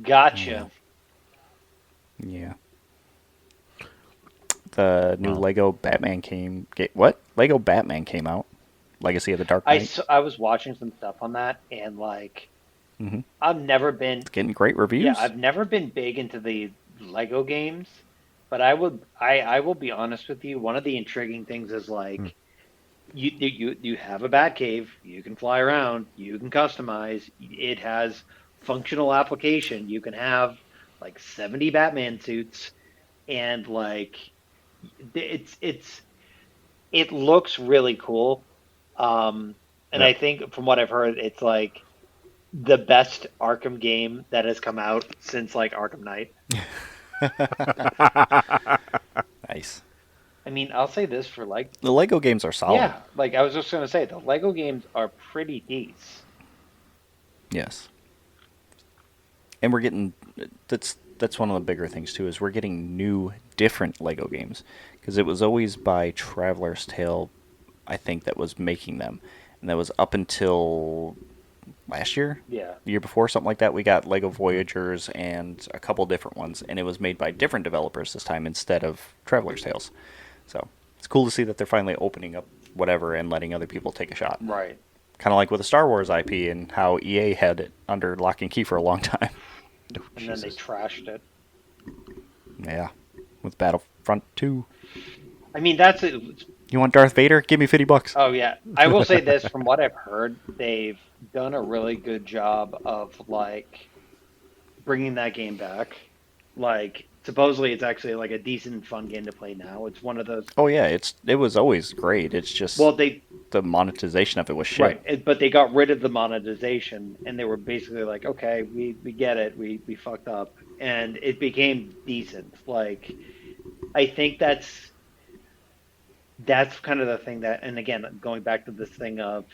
Gotcha.
Yeah. The new Lego Batman what? Lego Batman came out. Legacy of the Dark Knight.
I was watching some stuff on that, and like,
Mhm.
I've never been.
It's getting great reviews.
Yeah, I've never been big into the Lego games, but I will be honest with you. One of the intriguing things is like, you have a Batcave, you can fly around, you can customize. It has functional application. You can have like 70 Batman suits, and like, it looks really cool. And
Yeah.
I think from what I've heard, it's like the best Arkham game that has come out since like Arkham Knight.
Nice.
I mean, I'll say this for like,
The Lego games are solid.
yeah, like I was just gonna say, the Lego games are pretty decent.
Yes. And we're getting that's one of the bigger things too, is we're getting new, different Lego games, because it was always by Traveler's Tale, I think, that was making them, and that was up until last year,
Yeah.
the year before, something like that. We got Lego Voyagers and a couple different ones, and it was made by different developers this time instead of Traveler's Tales. So it's cool to see that they're finally opening up whatever and letting other people take a shot.
Right.
Kind of like with the Star Wars IP and how EA had it under lock and key for a long time.
And then they trashed it.
Yeah, with Battlefront 2.
I mean, that's it.
You want Darth Vader? Give me $50.
Oh yeah, I will say this: from what I've heard, they've done a really good job of like bringing that game back. Like supposedly, it's actually like a decent, fun game to play now. It's one of those.
Oh yeah, it was always great. It's just
Well, they
the monetization of it was shit.
right, but they got rid of the monetization, and they were basically like, okay, we get it, we fucked up, and it became decent. Like, I think that's kind of the thing that, and again, going back to this thing of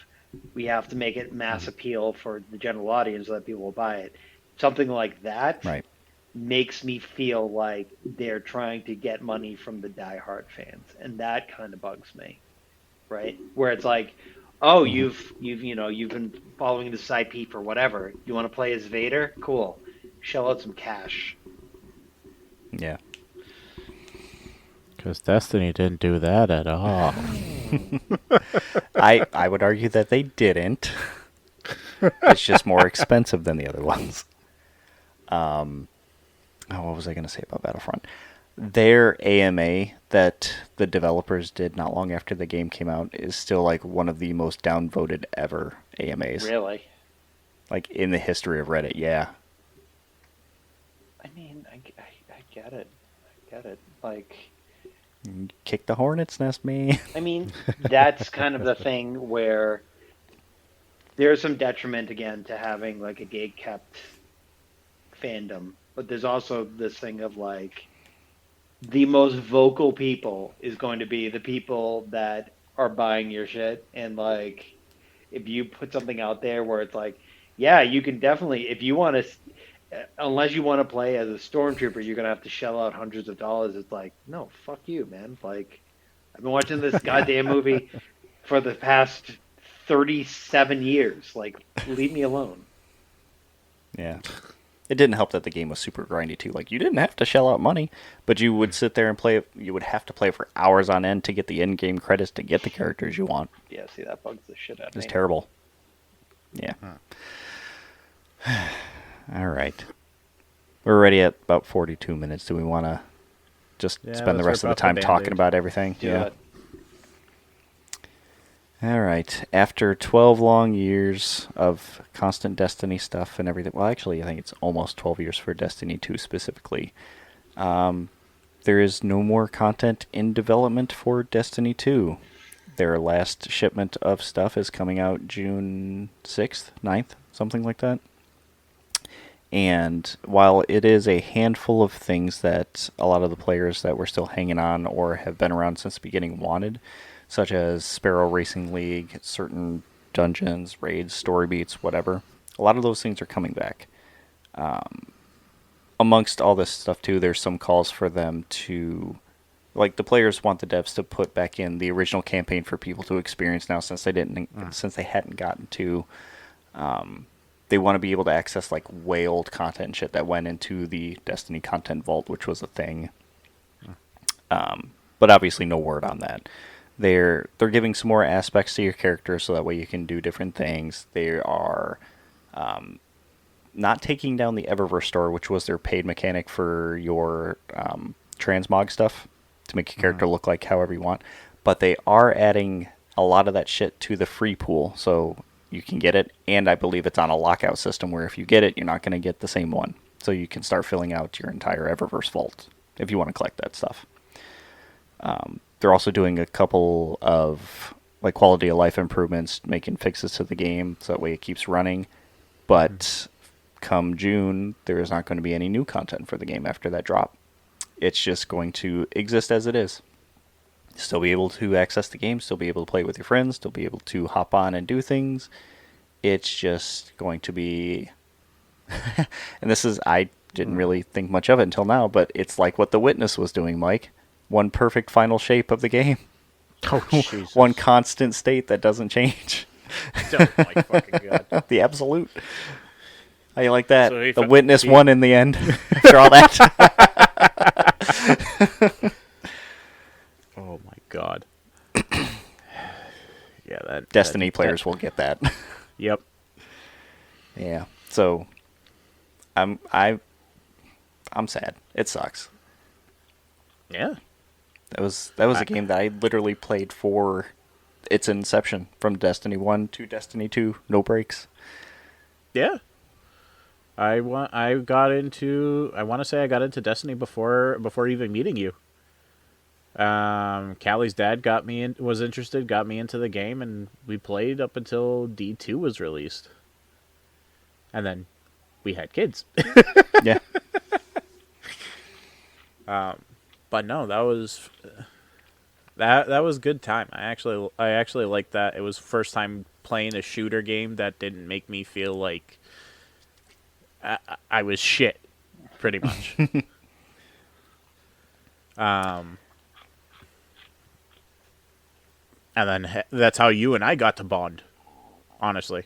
we have to make it mass appeal for the general audience so that people will buy it. Something like that
Right.
makes me feel like they're trying to get money from the diehard fans, and that kind of bugs me, right? Where it's like, oh, you've been following this IP for whatever. You want to play as Vader? Cool. Shell out some cash.
Yeah.
Because Destiny didn't do that at all.
I would argue that they didn't. It's just more expensive than the other ones. What was I going to say about Battlefront? Their AMA that the developers did not long after the game came out is still like one of the most downvoted ever AMAs.
Really?
Like in the history of Reddit, yeah.
I mean, I get it. I get it. Like,
Kick the hornet's nest, me.
I mean, that's kind of the thing where there's some detriment again to having like a gate kept fandom, but there's also this thing of like the most vocal people is going to be the people that are buying your shit, and like if you put something out there where it's like, yeah, you can definitely, if you want to, unless you want to play as a stormtrooper, you're gonna have to shell out hundreds of dollars. It's like, no, fuck you, man. Like, I've been watching this goddamn movie for the past 37 years. Like, leave me alone.
Yeah. It didn't help that the game was super grindy too. Like, you didn't have to shell out money, but you would sit there and play it. You would have to play for hours on end to get the in-game credits to get the characters you want.
Yeah, see, that bugs the shit out of me.
It's terrible. Yeah. All right. We're already at about 42 minutes. Do we want to just spend the rest of the time talking about everything?
Do it.
All right. After 12 long years of constant Destiny stuff and everything, well, actually, I think it's almost 12 years for Destiny 2 specifically. There is no more content in development for Destiny 2. Their last shipment of stuff is coming out June 6th, 9th, something like that. And while it is a handful of things that a lot of the players that were still hanging on or have been around since the beginning wanted, such as Sparrow Racing League, certain dungeons, raids, story beats, whatever, a lot of those things are coming back. Amongst all this stuff, too, there's some calls for them to... Like, the players want the devs to put back in the original campaign for people to experience now, since they hadn't gotten to... They want to be able to access like way old content and shit that went into the Destiny content vault, which was a thing. But obviously no word on that. They're giving some more aspects to your character so that way you can do different things. They are not taking down the Eververse store, which was their paid mechanic for your transmog stuff to make your character look like however you want. But they are adding a lot of that shit to the free pool. So you can get it, and I believe it's on a lockout system where if you get it, you're not going to get the same one. So you can start filling out your entire Eververse vault if you want to collect that stuff. They're also doing a couple of like quality of life improvements, making fixes to the game so that way it keeps running. But come June, there is not going to be any new content for the game after that drop. It's just going to exist as it is. Still be able to access the game, still be able to play with your friends, still be able to hop on and do things. It's just going to be... and this is... I didn't really think much of it until now, but it's like what The Witness was doing, Mike. One perfect final shape of the game.
Oh, Jesus.
One constant state that doesn't change.
Oh, my fucking God.
The absolute. How you like that?
So
The Witness won in the end. After all that.
Oh my God. Yeah, that
Destiny players will get that.
Yep.
Yeah. So I'm sad. It sucks.
Yeah.
That was a game that I literally played for its inception, from Destiny 1 to Destiny 2, no breaks.
Yeah. I want to say I got into Destiny before even meeting you. Callie's dad was interested, got me into the game, and we played up until D2 was released. And then we had kids.
Yeah.
But no, that was good time. I actually liked that. It was first time playing a shooter game that didn't make me feel like I was shit, pretty much. And then that's how you and I got to bond, honestly.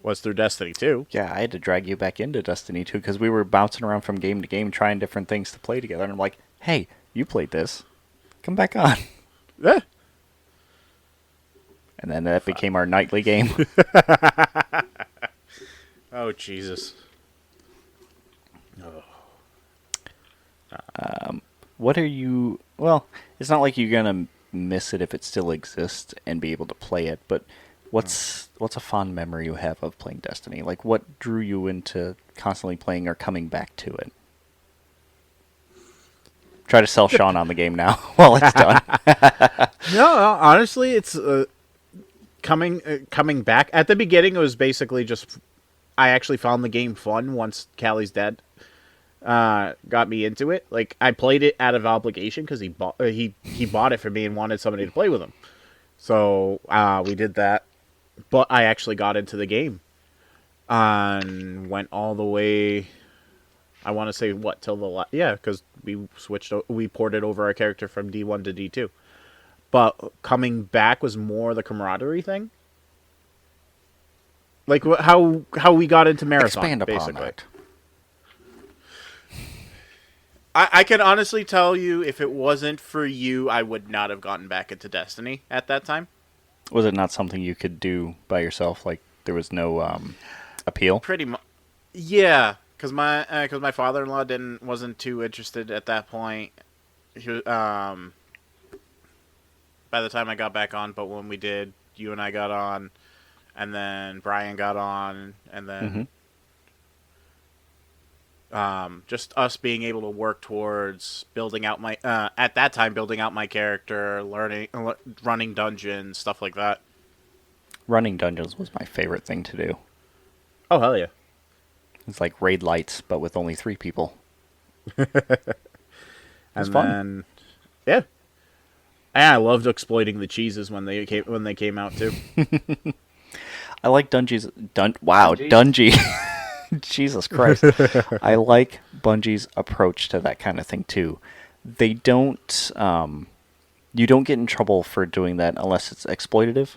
Was through Destiny 2.
Yeah, I had to drag you back into Destiny 2 because we were bouncing around from game to game trying different things to play together. And I'm like, hey, you played this. Come back on.
Yeah.
And then that became our nightly game.
Oh, Jesus. Oh.
What are you... Well, it's not like you're going to miss it if it still exists and be able to play it, but what's a fond memory you have of playing Destiny? Like, what drew you into constantly playing or coming back to it? Try to sell Sean on the game now while it's done.
No, honestly, it's coming back. At the beginning, it was basically just... I actually found the game fun once Callie's dad got me into it. Like, I played it out of obligation because he bought it for me and wanted somebody to play with him. So we did that. But I actually got into the game and went all the way. I want to say till because we ported over our character from D1 to D2. But coming back was more the camaraderie thing. Like how we got into Marathon.
Expand upon
basically.
that.
I can honestly tell you, if it wasn't for you, I would not have gotten back into Destiny at that time.
Was it not something you could do by yourself? Like, there was no appeal?
Pretty much. Yeah, because my father-in-law wasn't too interested at that point. He was, by the time I got back on, but when we did, you and I got on, and then Brian got on, and then just us being able to work towards building out my at that time building out my character, running dungeons, stuff like that.
Running dungeons was my favorite thing to do.
Oh, hell yeah.
It's like raid lights, but with only 3 people.
And
fun.
then, yeah. And I loved exploiting the cheeses when they came out too.
I like Bungie's... Bungie. Jesus Christ. I like Bungie's approach to that kind of thing too. They don't... you don't get in trouble for doing that unless it's exploitative.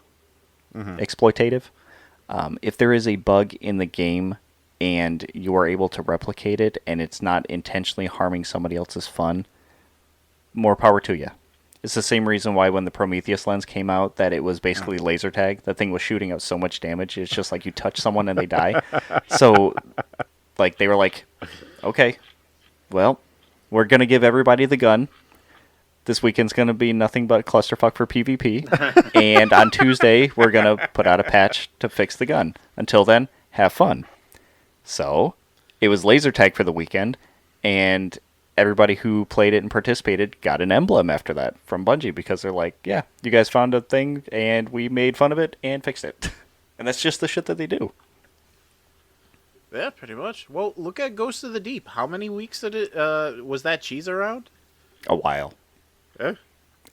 If there is a bug in the game and you are able to replicate it and it's not intentionally harming somebody else's fun, more power to you. It's the same reason why when the Prometheus lens came out that it was basically laser tag. That thing was shooting out so much damage. It's just like you touch someone and they die. So, like, they were like, okay, well, we're going to give everybody the gun. This weekend's going to be nothing but clusterfuck for PvP. And on Tuesday, we're going to put out a patch to fix the gun. Until then, have fun. So, it was laser tag for the weekend, and everybody who played it and participated got an emblem after that from Bungie because they're like, yeah, you guys found a thing, and we made fun of it and fixed it. And that's just the shit that they do.
Yeah, pretty much. Well, look at Ghost of the Deep. How many weeks was that cheese around?
A while.
Yeah.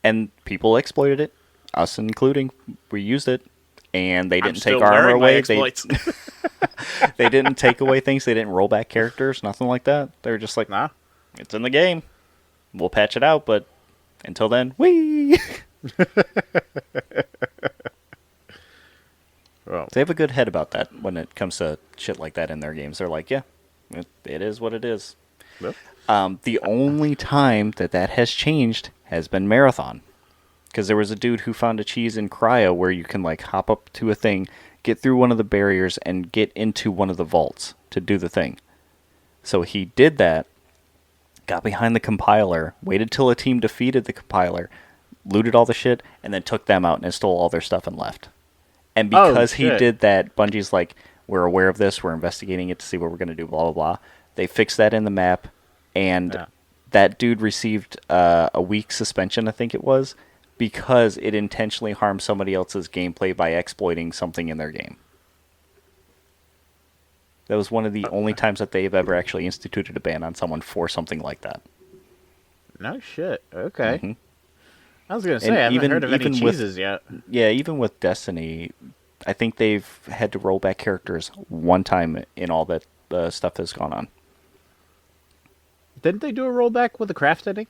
And people exploited it, us including. We used it, and they didn't take
still
armor
wearing my
away.
exploits.
They didn't take away things. They didn't roll back characters, nothing like that. They were just like,
Nah.
It's in the game. We'll patch it out, but until then, whee!
Well,
They have a good head about that when it comes to shit like that in their games. They're like, yeah, it is what it is.
yep.
The only time that has changed has been Marathon. Because there was a dude who found a cheese in cryo where you can like hop up to a thing, get through one of the barriers, and get into one of the vaults to do the thing. So he did that, got behind the compiler, waited till a team defeated the compiler, looted all the shit, and then took them out and stole all their stuff and left. And because he did that, Bungie's like, we're aware of this, we're investigating it to see what we're going to do, blah, blah, blah. They fixed that in the map, and that dude received a week suspension, I think it was, because it intentionally harmed somebody else's gameplay by exploiting something in their game. That was one of the only times that they've ever actually instituted a ban on someone for something like that.
No shit. Okay.
Mm-hmm.
I was going to say, I haven't heard of any cheeses yet.
Yeah, even with Destiny, I think they've had to roll back characters one time in all that stuff that's gone on.
Didn't they do a rollback with the craft ending?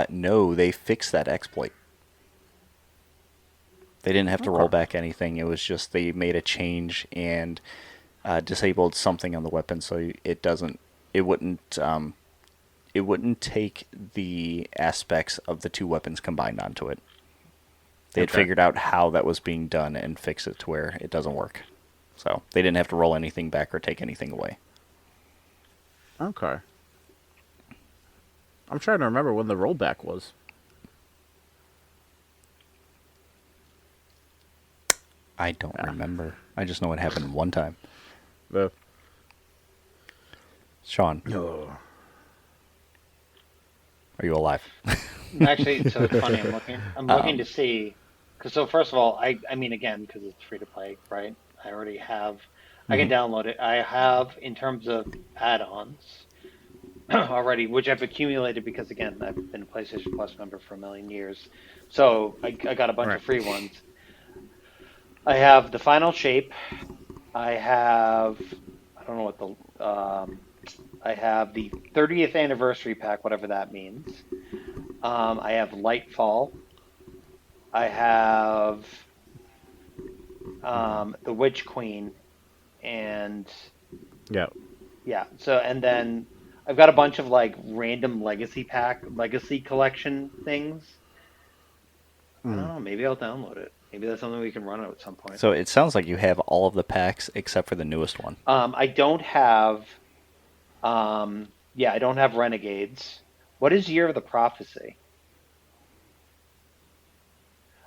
No, they fixed that exploit. They didn't have to roll back anything. It was just they made a change and disabled something on the weapon so it wouldn't take the aspects of the two weapons combined onto it. They had figured out how that was being done and fixed it to where it doesn't work. So they didn't have to roll anything back or take anything away.
Okay. I'm trying to remember when the rollback was.
I don't remember. I just know it happened one time. Sean.
Oh.
Are you alive?
Actually, so it's funny. I'm looking to see. Because so first of all, I mean again because it's free to play, right? I already have. I can download it. I have in terms of add-ons already, which I've accumulated because again I've been a PlayStation Plus member for a million years, so I got a bunch of free ones. I have the final shape. I have. I don't know what the. I have the 30th anniversary pack, whatever that means. I have Lightfall. I have the Witch Queen, and yeah. So and then I've got a bunch of like random legacy collection things. I don't know. Maybe I'll download it. Maybe that's something we can run at some point.
So it sounds like you have all of the packs except for the newest one.
I don't have. I don't have Renegades. What is Year of the Prophecy?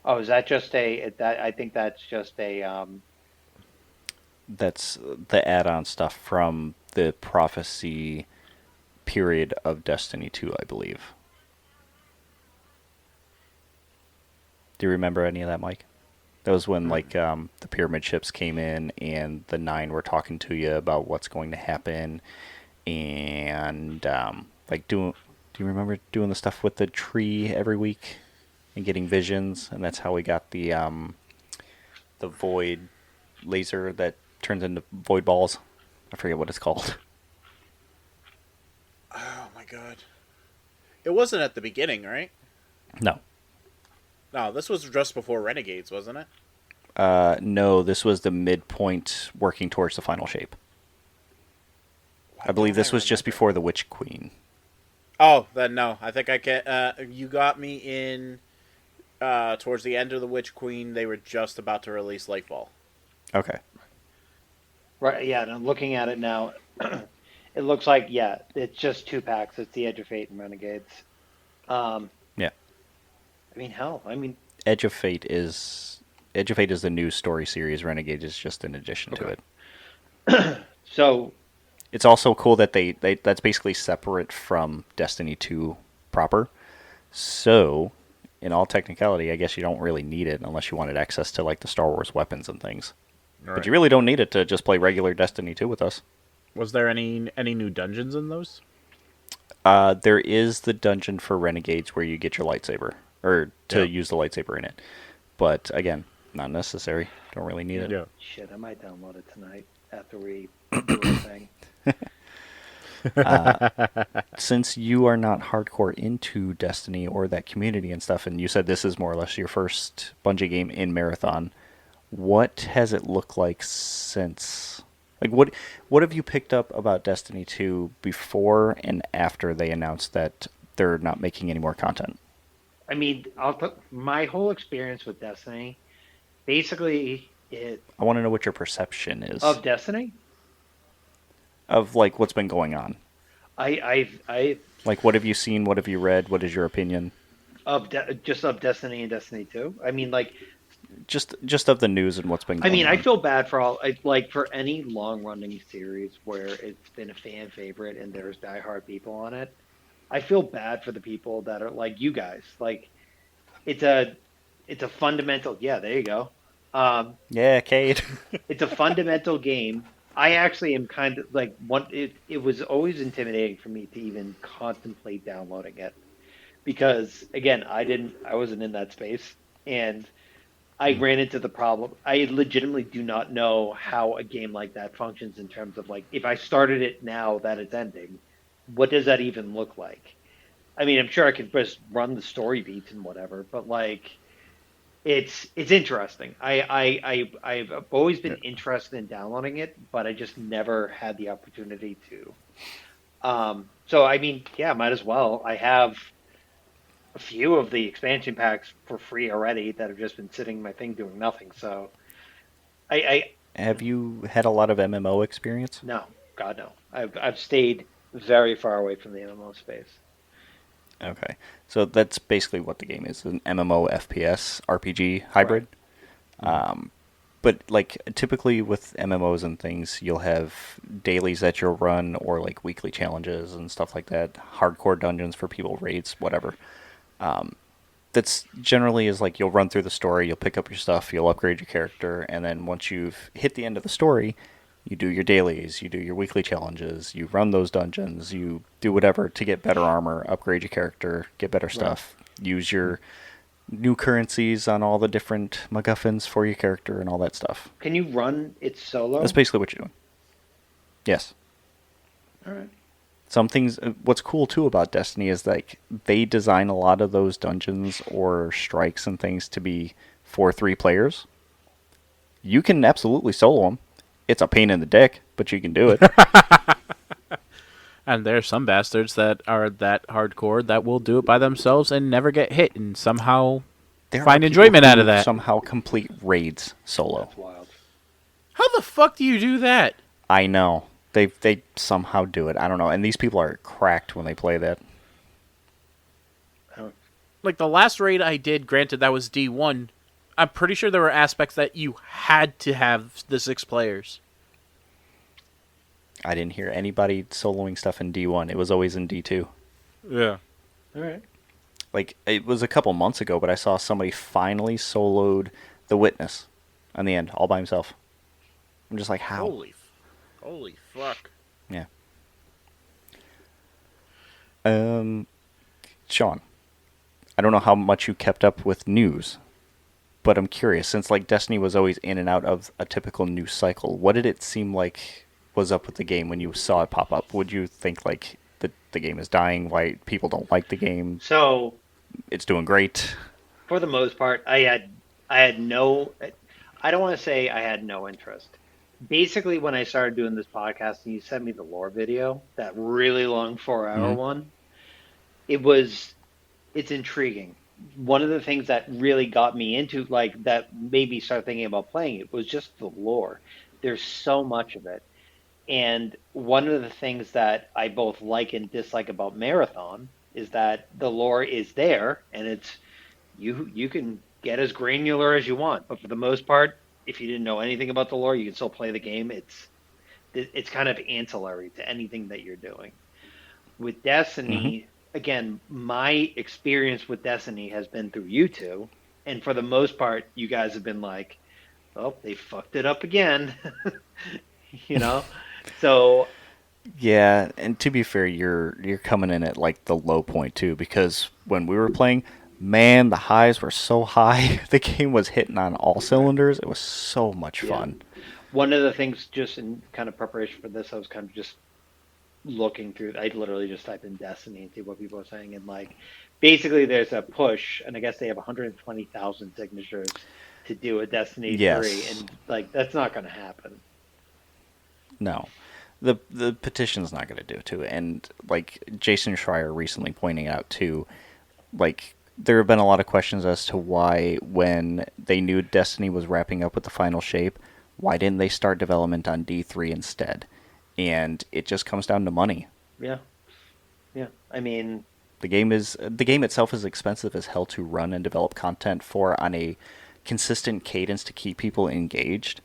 Oh, is that just I think that's just a.
That's the add-on stuff from the Prophecy period of Destiny 2, I believe. Do you remember any of that, Mike? That was when the pyramid ships came in and the 9 were talking to you about what's going to happen, and do you remember doing the stuff with the tree every week and getting visions? And that's how we got the void laser that turns into void balls. I forget what it's called.
Oh my god! It wasn't at the beginning, right?
No.
No, this was just before Renegades, wasn't it?
No, this was the midpoint working towards the final shape. I believe this was just before the Witch Queen.
Oh, then no. I think I get. You got me in towards the end of the Witch Queen. They were just about to release Lightfall.
Okay.
Right. Yeah. And I'm looking at it now. It looks like it's just 2 packs. It's the Edge of Fate and Renegades.
Yeah.
I mean, hell.
Edge of Fate is the new story series. Renegade is just an addition to it.
So
it's also cool that they that's basically separate from Destiny 2 proper. So, in all technicality, I guess you don't really need it unless you wanted access to like the Star Wars weapons and things. Right. But you really don't need it to just play regular Destiny 2 with us.
Was there any new dungeons in those?
There is the dungeon for Renegades where you get your lightsaber. Or to use the lightsaber in it. But, again, not necessary. Don't really need it.
Yeah. Shit, I might download it tonight after we do our thing.
Since you are not hardcore into Destiny or that community and stuff, and you said this is more or less your first Bungie game in Marathon, what has it looked like since? Like, what have you picked up about Destiny 2 before and after they announced that they're not making any more content?
I mean, my whole experience with Destiny, basically, it
I want to know what your perception is
of Destiny,
of like what's been going on.
I
Like, what have you seen? What have you read? What is your opinion?
just of Destiny and Destiny 2. I mean, like,
Just of the news and what's been
I
going
mean, I
on.
feel bad for like for any long running series where it's been a fan favorite and there's diehard people on it. I feel bad for the people that are like you guys. Like, it's a it's a fundamental. Yeah, there you go. Um,
Yeah, Cade.
it's a fundamental game. I actually am kind of like one. It was always intimidating for me to even contemplate downloading it because again, I wasn't in that space, and I ran into the problem. I legitimately do not know how a game like that functions in terms of like if I started it now that it's ending, what does that even look like? I mean, I'm sure I could just run the story beats and whatever, but like it's interesting. I've always been interested in downloading it, but I just never had the opportunity to. So I mean, yeah, might as well. I have a few of the expansion packs for free already that have just been sitting in my thing doing nothing. So I
Have you had a lot of MMO experience?
no, God no. I've stayed very far away from the MMO space.
Okay, so that's basically what the game is: an MMO FPS RPG hybrid.
Correct.
But like typically with MMOs and things, you'll have dailies that you'll run or like weekly challenges and stuff like that. Hardcore dungeons for people, raids, whatever. That's generally is like you'll run through the story, you'll pick up your stuff, you'll upgrade your character, and then once you've hit the end of the story, you do your dailies, you do your weekly challenges, you run those dungeons, you do whatever to get better armor, upgrade your character, get better
Right.
stuff, use your new currencies on all the different MacGuffins for your character and all that stuff.
Can you run it
That's
solo?
basically what you're doing. Yes.
All right.
Some things. What's cool too about Destiny is like they design a lot of those dungeons or strikes and things to be for 3 players. You can absolutely solo them. It's a pain in the dick, but you can do it.
And there's some bastards that are that hardcore that will do it by themselves and never get hit and somehow
There are
find
people
enjoyment out of
who
that.
somehow complete raids solo.
That's wild.
How the fuck do you do that?
I know. They somehow do it. I don't know. And these people are cracked when they play that.
I don't,
Like the last raid I did, granted that was D1, I'm pretty sure there were aspects that you had to have the 6 players.
I didn't hear anybody soloing stuff in D1. It was always in D2.
Yeah.
all right.
Like it was a couple months ago, but I saw somebody finally soloed the witness on the end all by himself. I'm just like, how?
Holy fuck.
Yeah. Um, Sean, I don't know how much you kept up with news, but I'm curious since like Destiny was always in and out of a typical news cycle. What did it seem like was up with the game when you saw it pop up? Would you think like the game is dying? Why people don't like the game?
So
It's doing great.
for the most part, I had no. I don't want to say I had no interest. Basically, when I started doing this podcast and you sent me the lore video, that really long 4 hour
Hmm.
one, it was it's intriguing. One of the things that really got me into like that made me start thinking about playing it was just the lore. There's so much of it. And one of the things that I both like and dislike about Marathon is that the lore is there and it's you can get as granular as you want, but for the most part, if you didn't know anything about the lore, you can still play the game. It's kind of ancillary to anything that you're doing. With
Hmm.
Destiny, again, my experience with Destiny has been through you two, and for the most part, you guys have been like, "Oh, they fucked it up again," you know. So
Yeah, and to be fair, you're coming in at like the low point too, because when we were playing, man, the highs were so high. The game was hitting on all
right,
cylinders. It was so much
yeah.
fun.
One of the things, just in kind of preparation for this, I was kind of just looking through. I literally just typed in Destiny and see what people are saying, and like basically there's a push, and I guess they have 120,000 signatures to do a Destiny 3,
Yes.
and like that's not going to happen.
No. The petition's not going to do it to it. And like Jason Schreier recently pointing out too, like there have been a lot of questions as to why, when they knew Destiny was wrapping up with the final shape, why didn't they start development on D3 instead? And it just comes down to money.
Yeah, yeah. I mean,
The game itself is expensive as hell to run and develop content for on a consistent cadence to keep people engaged.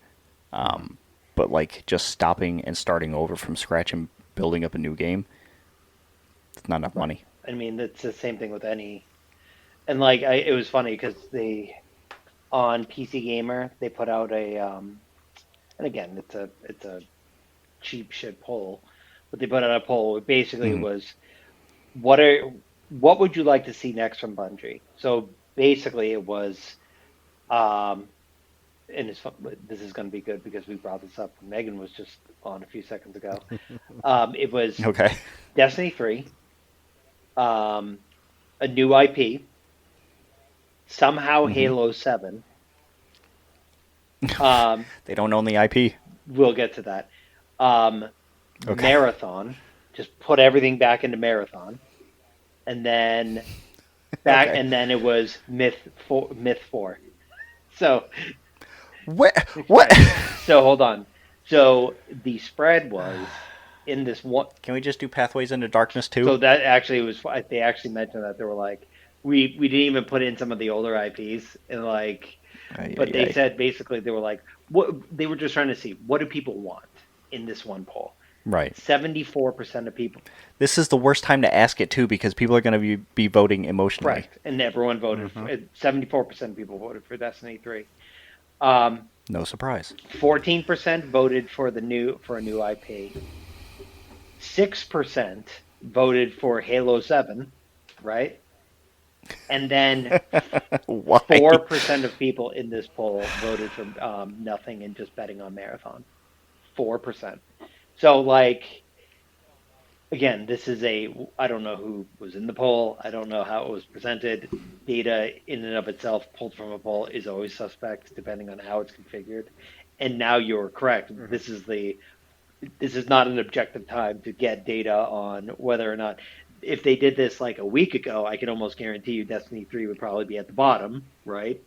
But like just stopping and starting over from scratch and building up a new game, it's not enough
right.
money.
I mean, it's the same thing with any. And like, it was funny because they on PC Gamer they put out and again, it's a cheap shit poll, but they put out a poll. Basically, it
Hmm.
was what are what would you like to see next from Bungie? So basically, it was um, and this is going to be good because we brought this up. Megan was just on a few seconds ago. It was
Okay.
Destiny 3, um, a new IP, somehow
Hmm.
Halo 7. Um,
They don't own the IP.
we'll get to that. Um,
Okay.
Marathon, just put everything back into Marathon, and then
Okay.
it was Myth 4. So
What? What?
right. So hold on. So the spread was in this one.
Can we just do Pathways into Darkness too?
So that actually was. They actually mentioned that they were like, we didn't even put in some of the older IPs and like,
Ay,
but
ay,
they
ay.
said basically they were like, what they were just trying to see what do people want in this one poll.
Right.
74% of people.
This is the worst time to ask it too because people are going to be voting emotionally.
Correct, and everyone voted
Mm-hmm.
for 74% of people voted for Destiny 3. Um,
No surprise.
14% voted for a new IP. 6% voted for Halo 7, right? And then
Why?
4% of people in this poll voted for nothing and just betting on Marathon. 4%. So, like, again, this is I don't know who was in the poll. I don't know how it was presented. Data in and of itself pulled from a poll is always suspect depending on how it's configured. And now you're correct.
Mm-hmm.
This is not an objective time to get data on whether or not if they did this like a week ago, I can almost guarantee you Destiny 3 would probably be at the bottom, right?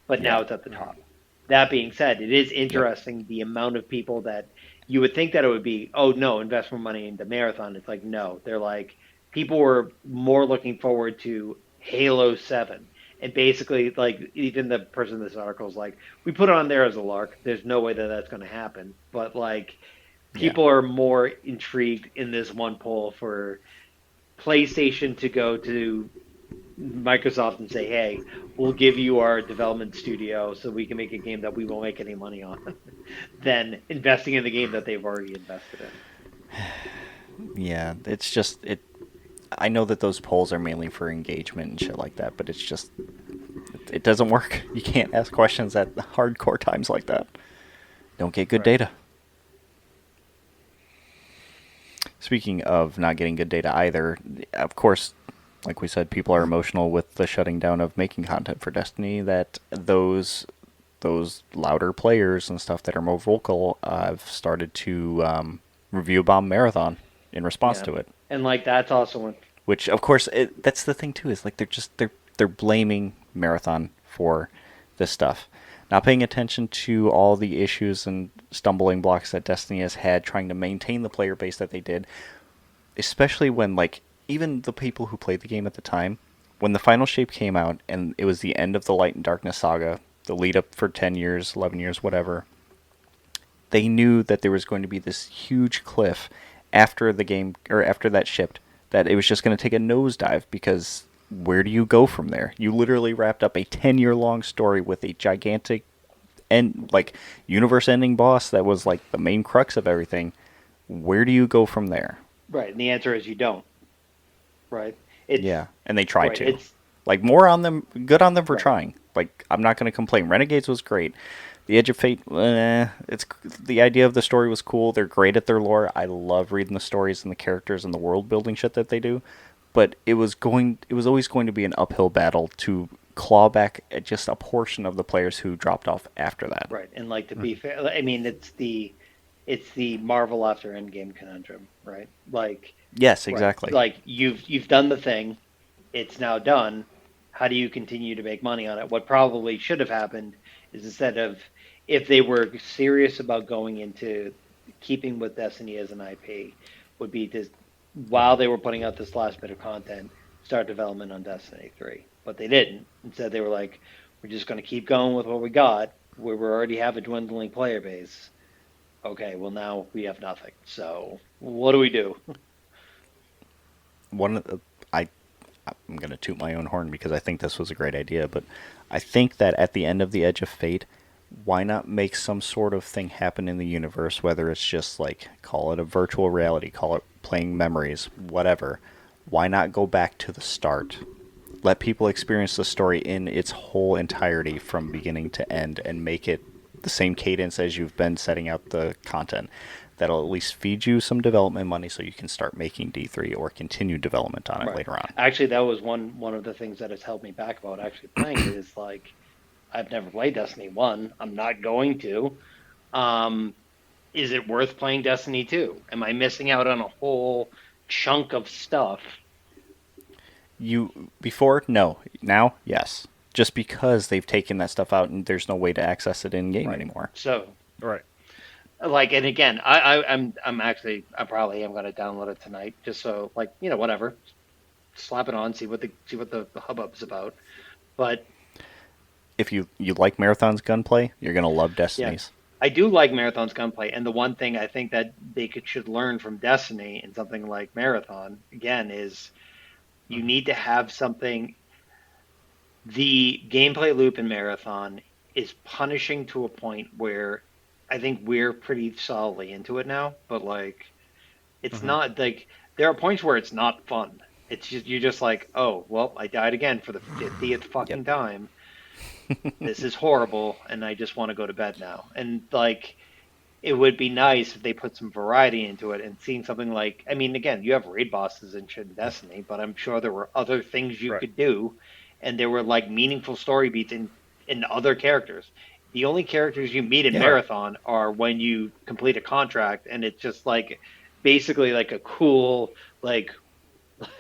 But
Yeah.
now it's at the top. That being said, it is
Yep.
interesting the amount of people that you would think that it would be, oh no, invest more money into Marathon. It's like, no, they're like, people were more looking forward to Halo 7. And basically, like, even the person in this article is like, we put it on there as a lark. There's no way that that's going to happen. But, like,
Yeah.
people are more intrigued in this one poll for PlayStation to go to Microsoft and say, "Hey, we'll give you our development studio so we can make a game that we won't make any money on," than investing in the game that they've already invested in.
Yeah. It's just it. I know that those polls are mainly for engagement and shit like that, but it's just it doesn't work. You can't ask questions at hardcore times like that. Don't get good
Right.
data. Speaking of not getting good data either, of course, like we said, people are emotional with the shutting down of making content for Destiny. That those louder players and stuff that are more vocal have started to review bomb Marathon in response
Yeah,
to it.
and like that's also one.
Which, of course, that's the thing too. Is like they're blaming Marathon for this stuff, not paying attention to all the issues and stumbling blocks that Destiny has had trying to maintain the player base that they did, especially when like even the people who played the game at the time, when the final shape came out and it was the end of the Light and Darkness saga, the lead up for 10 years, 11 years, whatever, they knew that there was going to be this huge cliff after the game or after that shipped, that it was just going to take a nosedive because where do you go from there? You literally wrapped up a 10-year long story with a gigantic and like universe ending boss that was like the main crux of everything. Where do you go from there?
Right, and the answer is you don't. Right. It's
Yeah, and they tried
right.
to.
It's
Like more on them, good on them for
right.
trying. Like I'm not going to complain. Renegades was great. The Edge of Fate, it's the idea of the story was cool. They're great at their lore. I love reading the stories and the characters and the world building shit that they do. But it was always going to be an uphill battle to claw back at just a portion of the players who dropped off after that.
Right, and like to be fair, I mean it's the Marvel after Endgame conundrum, right? Like
Yes,
right,
exactly.
like you've done the thing, it's now done. how do you continue to make money on it? What probably should have happened is instead of if they were serious about going into keeping with Destiny as an IP, would be to while they were putting out this last bit of content, start development on Destiny 3. But they didn't. Instead, they were like, we're just going to keep going with what we got. We already have a dwindling player base. Okay, well now we have nothing. So what do we do?
One of the, I I'm gonna toot my own horn because I think this was a great idea, but I think that at the end of the Edge of Fate, why not make some sort of thing happen in the universe, whether it's just like call it a virtual reality, call it playing memories, whatever. Why not go back to the start? Let people experience the story in its whole entirety from beginning to end and make it the same cadence as you've been setting out the content. That'll at least feed you some development money so you can start making D3 or continue development on it
Right.
later on.
Actually, that was one of the things that has held me back about actually playing it is like I've never played Destiny 1. I'm not going to. Um, is it worth playing Destiny 2? Am I missing out on a whole chunk of stuff?
You before? No. Now? Yes. Just because they've taken that stuff out and there's no way to access it in game
Right.
anymore.
So,
Right.
like, and again, I'm actually, I probably am going to download it tonight, just so, like, whatever, slap it on, see what the hubbub's about. But
If you like Marathon's gunplay, you're gonna love
yeah,
Destiny's.
I do like Marathon's gunplay, and the one thing I think that should learn from Destiny and something like Marathon again is you
Mm-hmm.
need to have something. The gameplay loop in Marathon is punishing to a point where I think we're pretty solidly into it now, but like it's
Mm-hmm.
not like there are points where it's not fun. It's just you're just like, oh well, I died again for the 50th
Yep.
fucking time. This is horrible, and I just want to go to bed now. And like it would be nice if they put some variety into it and seeing something like I mean, again, you have raid bosses and shit in Destiny, but I'm sure there were other things you
Right.
could do, and there were like meaningful story beats in other characters. The only characters you meet in
Yeah.
Right.
Marathon are when you complete a contract, and it's just like basically like a cool like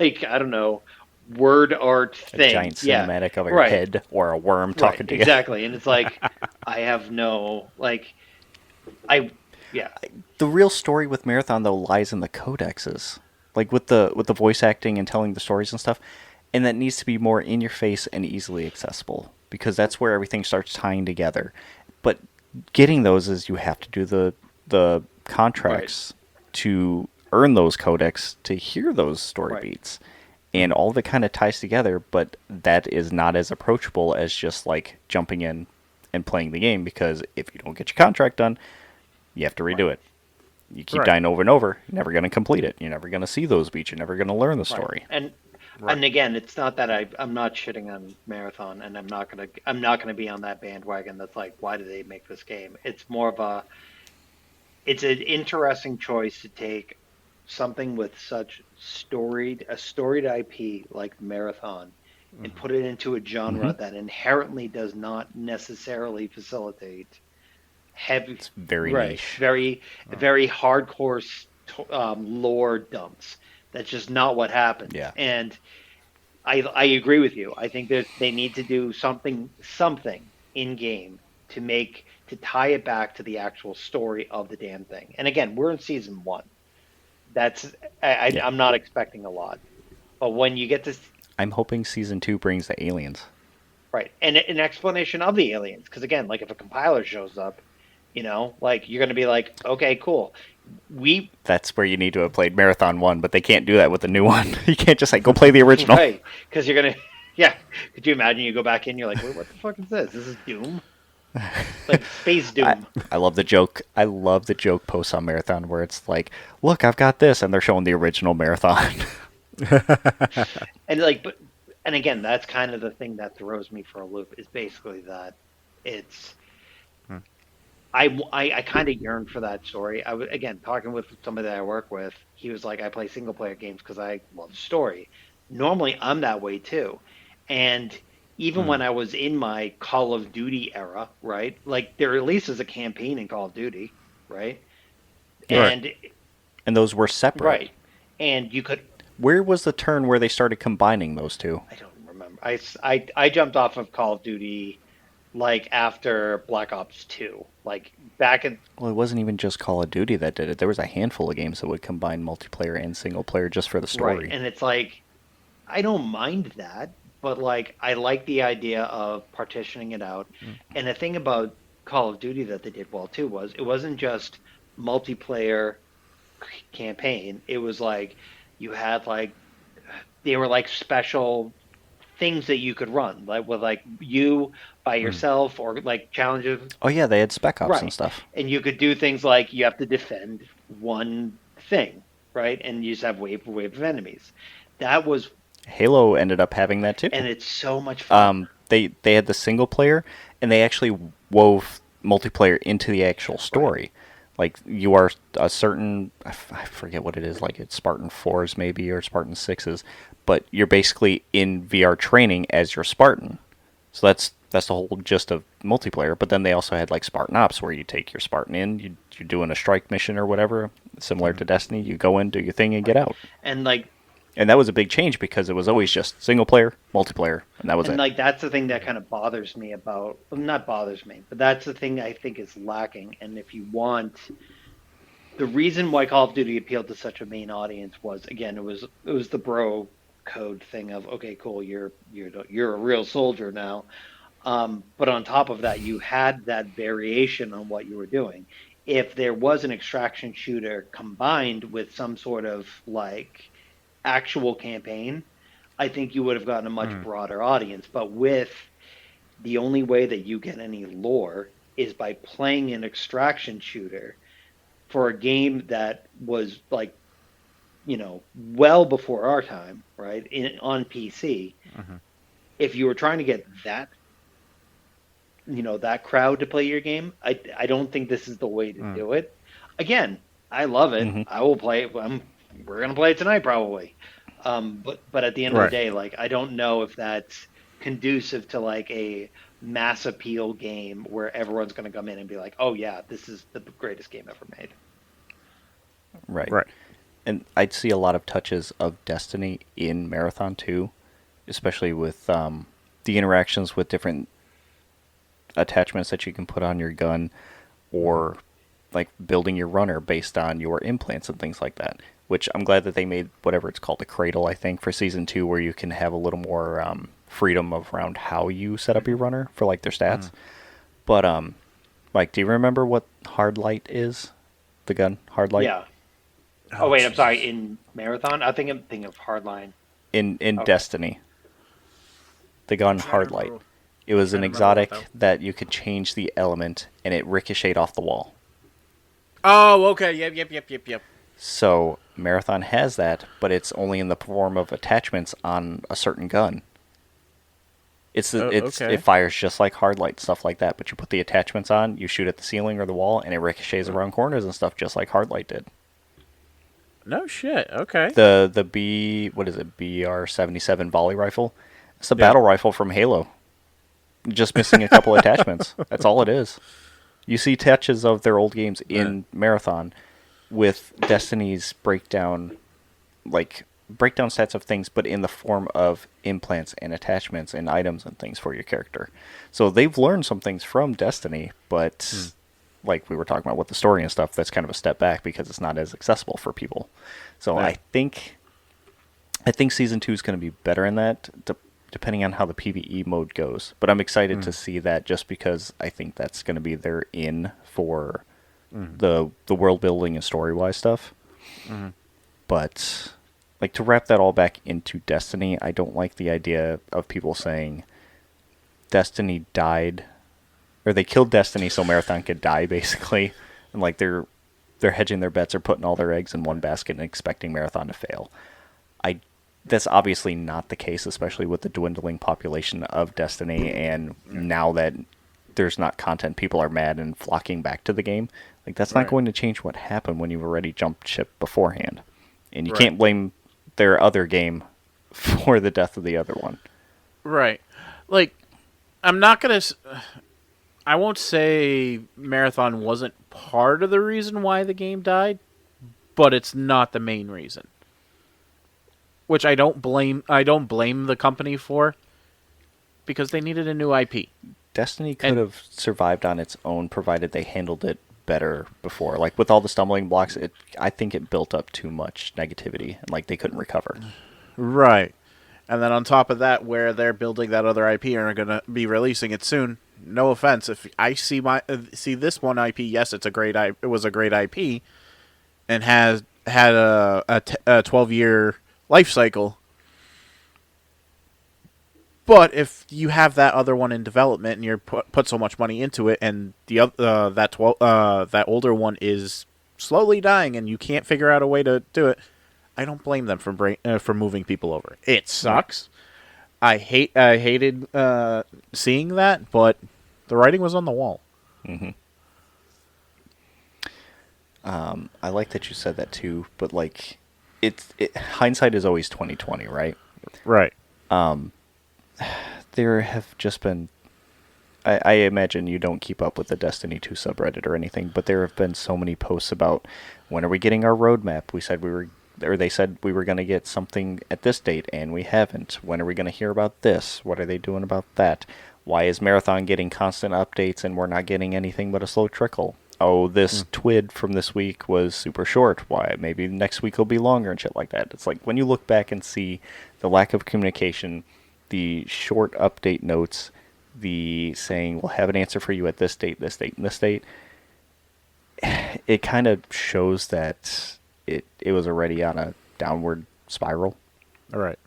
I don't know word art
A
thing.
giant
Yeah,
cinematic of your
right,
head or a worm
right,
talking to you.
exactly. And it's like I have no like I yeah
The real story with Marathon though lies in the codexes, like with the voice acting and telling the stories and stuff, and that needs to be more in your face and easily accessible because that's where everything starts tying together. But getting those is you have to do the
right
contracts to earn those codex to hear those story
right.
beats. And all of it kind of ties together, but that is not as approachable as just like jumping in and playing the game because if you don't get your contract done, you have to redo
Right.
it. You keep
Right.
dying over and over, you're never going to complete it. You're never going to see those beats. You're never going to learn the
Right.
story.
Right.
And again, it's not that I'm not shitting on Marathon and I'm not gonna be on that bandwagon that's like, why did they make this game? It's more of it's an interesting choice to take something with such storied IP like Marathon and
Mm-hmm.
put it into a
Hmm.
genre that inherently does not necessarily facilitate heavy,
It's very
right,
niche.
Right.
very hardcore lore dumps. That's just not what happens.
Yeah.
And I agree with you. I think that they need to do something in game to tie it back to the actual story of the damn thing. And again, we're in season one. That's
Yeah.
I'm not expecting a lot. But when you get to
I'm hoping season 2 brings the aliens.
right and an explanation of the aliens, because again, like if a compiler shows up, like you're gonna be like, okay, cool. We
That's where you need to have played Marathon 1, but they can't do that with the new one. You can't just like go play the original.
right because you're gonna yeah. Could you imagine you go back in, you're like, wait, what the fuck is this? This is Doom. It's like Space
I,
Doom.
I love the joke. I love the joke posts on Marathon where it's like, look, I've got this, and they're showing the original Marathon.
And like, but and again, that's kind of the thing that throws me for a loop is basically that it's
Hmm.
I kind of yearn for that story. I was again talking with somebody that I work with. He was like, I play single player games because I love the story. Normally, I'm that way too, and even
Mm-hmm.
when I was in my Call of Duty era, right? Like there at least is a campaign in Call of Duty, right?
Yeah.
Right.
And
And those were separate.
right, and you could
Where was the turn where they started combining those two?
I don't remember. I jumped off of Call of Duty like after Black Ops 2. Like back in
Well, it wasn't even just Call of Duty that did it. There was a handful of games that would combine multiplayer and single player just for the
right,
story.
and it's like I don't mind that, but like I like the idea of partitioning it out. And the thing about Call of Duty that they did well too was it wasn't just multiplayer campaign. It was like you had like they were like special things that you could run, like with like you by yourself or like challenges.
Oh yeah, they had spec ops and
Right.
stuff.
And you could do things like you have to defend one thing, right? And you just have wave of enemies. That was,
Halo ended up having that too.
and it's so much fun.
They had the single player, and they actually wove multiplayer into the actual story. Like you are a certain, I forget what it is, like it's Spartan 4s maybe or Spartan 6s, but you're basically in VR training as your Spartan. So that's the whole gist of multiplayer. But then they also had like Spartan Ops, where you take your Spartan in, you're doing a strike mission or whatever, similar to Destiny. You go in, do your thing, and get out.
And like
And that was a big change because it was always just single player, multiplayer, and that was
and
it.
like that's the thing that kind of bothers me about, well, not bothers me, but that's the thing I think is lacking. And if you want, the reason why Call of Duty appealed to such a main audience was, again, it was the bro code thing of, okay, cool, you're a real soldier now. But on top of that, you had that variation on what you were doing. If there was an extraction shooter combined with some sort of like actual campaign, I think you would have gotten a much broader audience. But with the only way that you get any lore is by playing an extraction shooter for a game that was like, well before our time, right? On PC. If you were trying to get that crowd to play your game, I don't think this is the way to do it. Again, I love it.
Hmm.
I will play it. We're gonna play it tonight probably. But at the end of the
Right.
day, like I don't know if that's conducive to like a mass appeal game where everyone's gonna come in and be like, oh yeah, this is the greatest game ever made.
Right.
Right.
And I'd see a lot of touches of Destiny in Marathon 2, especially with the interactions with different attachments that you can put on your gun, or like building your runner based on your implants and things like that. Which I'm glad that they made whatever it's called, the cradle, I think, for season 2, where you can have a little more freedom around how you set up your runner for like their stats. But Mike, do you remember what hard light is? The gun hard light
Yeah. Oh wait, I'm sorry.
Jesus.
In Marathon, I think I'm thinking of Hardline.
in
Okay.
Destiny. The gun
Trying to
hard light.
remember-
It was
trying
an
to remember what
exotic that you could change the element, and it ricocheted off the wall.
Oh, okay. Yep.
So Marathon has that, but it's only in the form of attachments on a certain gun.
Okay.
It fires just like hard light, stuff like that. But you put the attachments on, you shoot at the ceiling or the wall, and it ricochets around corners and stuff, just like hard light did.
No shit. Okay.
The B what is it BR-77 volley rifle? It's a
Yeah.
battle rifle from Halo, just missing a couple attachments. That's all it is. You see touches of their old games in Marathon with Destiny's breakdown stats of things, but in the form of implants and attachments and items and things for your character. So they've learned some things from Destiny, but like we were talking about with the story and stuff, that's kind of a step back because it's not as accessible for people. So
Right.
I think season 2 is going to be better in that, depending on how the PvE mode goes. But I'm excited to see that, just because I think that's going to be their in for the world building and story wise stuff. But like, to wrap that all back into Destiny, I don't like the idea of people saying Destiny died, or they killed Destiny so Marathon could die, basically, and like they're hedging their bets or putting all their eggs in one basket and expecting Marathon to fail. That's obviously not the case, especially with the dwindling population of Destiny, and now that there's not content, people are mad and flocking back to the game. Like, that's not
Right.
going to change what happened when you've already jumped ship beforehand. And you
Right.
can't blame their other game for the death of the other one.
Right. Like, I'm not gonna. I won't say Marathon wasn't part of the reason why the game died, but it's not the main reason. Which I don't blame the company for. because they needed a new IP.
Destiny could
And
have survived on its own, provided they handled it better before. Like with all the stumbling blocks, I think it built up too much negativity, and like they couldn't recover.
right. And then on top of that, where they're building that other IP and are going to be releasing it soon. No offense, if I see this one IP, yes, it was a great IP, and has had a 12-year life cycle. But if you have that other one in development and you're put so much money into it, and that older one is slowly dying, and you can't figure out a way to do it, I don't blame them for moving people over. It sucks. I hated seeing that, but the writing was on the wall.
Hmm. I like that you said that too, but like, hindsight is always 2020, right?
Right.
There have just been. I imagine you don't keep up with the Destiny 2 subreddit or anything, but there have been so many posts about when are we getting our roadmap? They said we were going to get something at this date, and we haven't. When are we going to hear about this? What are they doing about that? Why is Marathon getting constant updates and we're not getting anything but a slow trickle? Oh, this TWID from this week was super short. Why? Maybe next week will be longer and shit like that. It's like when you look back and see the lack of communication, the short update notes, the saying we'll have an answer for you at this date, this date, and this date, it kind of shows that it was already on a downward spiral.
All right.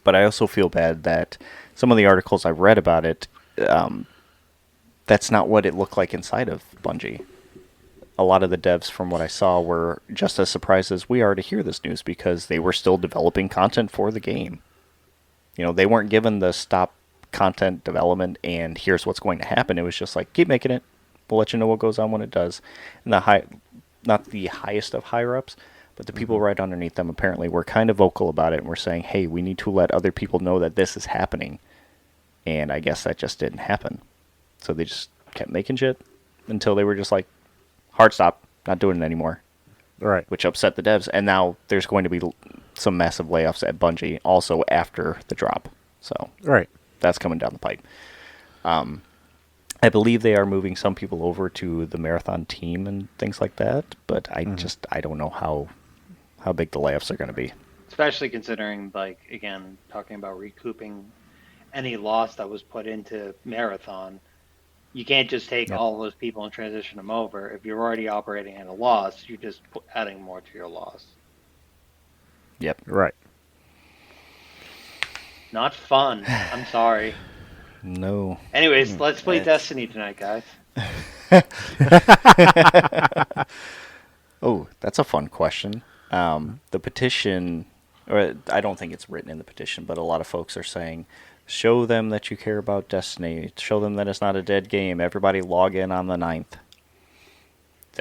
But I also feel bad that some of the articles I've read about it, that's not what it looked like inside of Bungie. A lot of the devs, from what I saw, were just as surprised as we are to hear this news because they were still developing content for the game. You know, they weren't given the stop content development and here's what's going to happen. It was just like, keep making it. We'll let you know what goes on when it does. And not the highest of higher ups, but the people right underneath them apparently were kind of vocal about it and were saying, hey, we need to let other people know that this is happening. And I guess that just didn't happen. So they just kept making shit until they were just like, hard stop, not doing it anymore.
Right.
Which upset the devs. And now there's going to be some massive layoffs at Bungie also after the drop. So
Right.
that's coming down the pipe. I believe they are moving some people over to the Marathon team and things like that, but I don't know how big the layoffs are going to be.
Especially considering, like, again, talking about recouping any loss that was put into Marathon. You can't just take all those people and transition them over. If you're already operating at a loss, you're just adding more to your loss.
Yep.
Right.
Not fun. I'm sorry.
No.
Anyways, let's play Destiny tonight, guys.
Oh, that's a fun question. The petition, or I don't think it's written in the petition, but a lot of folks are saying, show them that you care about Destiny. Show them that it's not a dead game. Everybody log in on the 9th.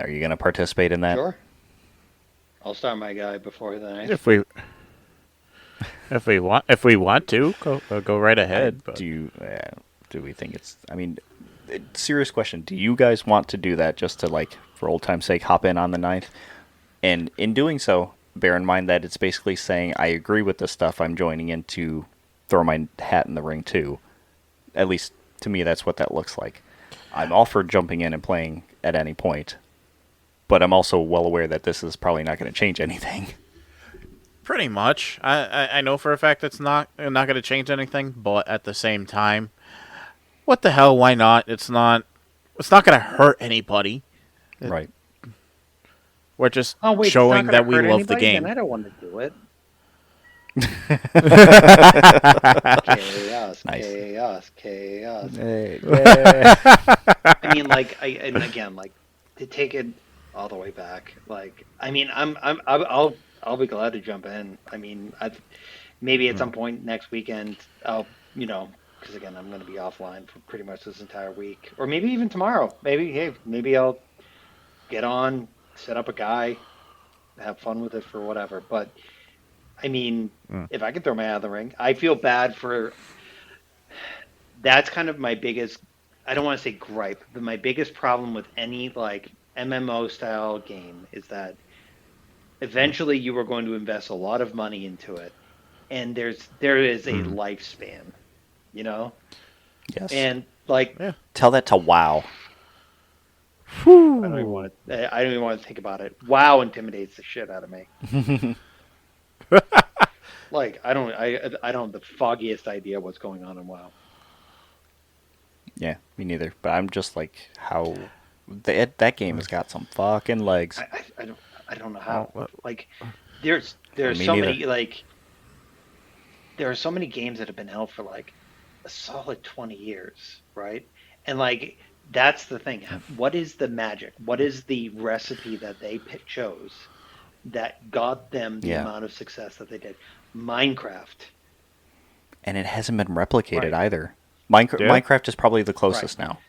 Are you going to participate in that?
Sure. I'll start my guy before the night.
If we want to go right ahead. But.
Do we think it's? I mean, serious question. Do you guys want to do that just to, like, for old time's sake, hop in on the 9th? And in doing so, bear in mind that it's basically saying, I agree with this stuff. I'm joining in to throw my hat in the ring too. At least to me, that's what that looks like. I'm all for jumping in and playing at any point, but I'm also well aware that this is probably not going to change anything.
Pretty much. I know for a fact it's not going to change anything, but at the same time, what the hell? Why not? It's not going to hurt anybody.
Right.
We're just
it's
showing
not
that
gonna
we
hurt
love
anybody?
the game.
Then I don't want to do it. Chaos,
Nice.
chaos, chaos.
Hey,
I mean, like, and again, like, to take it all the way back, like, I mean, I'll be glad to jump in. I mean, maybe at some point next weekend, because again, I'm going to be offline for pretty much this entire week, or maybe even tomorrow. Maybe I'll get on, set up a guy, have fun with it for whatever. But I mean, if I can throw my hat in the ring, I feel bad for. That's kind of my biggest. I don't want to say gripe, but my biggest problem with any like MMO style game is that eventually you are going to invest a lot of money into it, and there is a lifespan, you know.
Yes.
And like,
Yeah.
Tell that to WoW.
I don't even want to. I don't even want to think about it. WoW intimidates the shit out of me. Like, I don't. I don't have the foggiest idea what's going on in WoW.
Yeah, me neither. But I'm just like, how that game has got some fucking legs.
I don't. I don't know how.
Oh,
Like, there's
Me
so
neither.
many like there are so many games that have been out for like a solid 20 years, right? And like that's the thing. What is the magic? What is the recipe that they chose that got them the
Yeah.
amount of success that they did? Minecraft,
And it hasn't been replicated
right?
either.
Yeah.
Minecraft is probably the
Right.
closest now,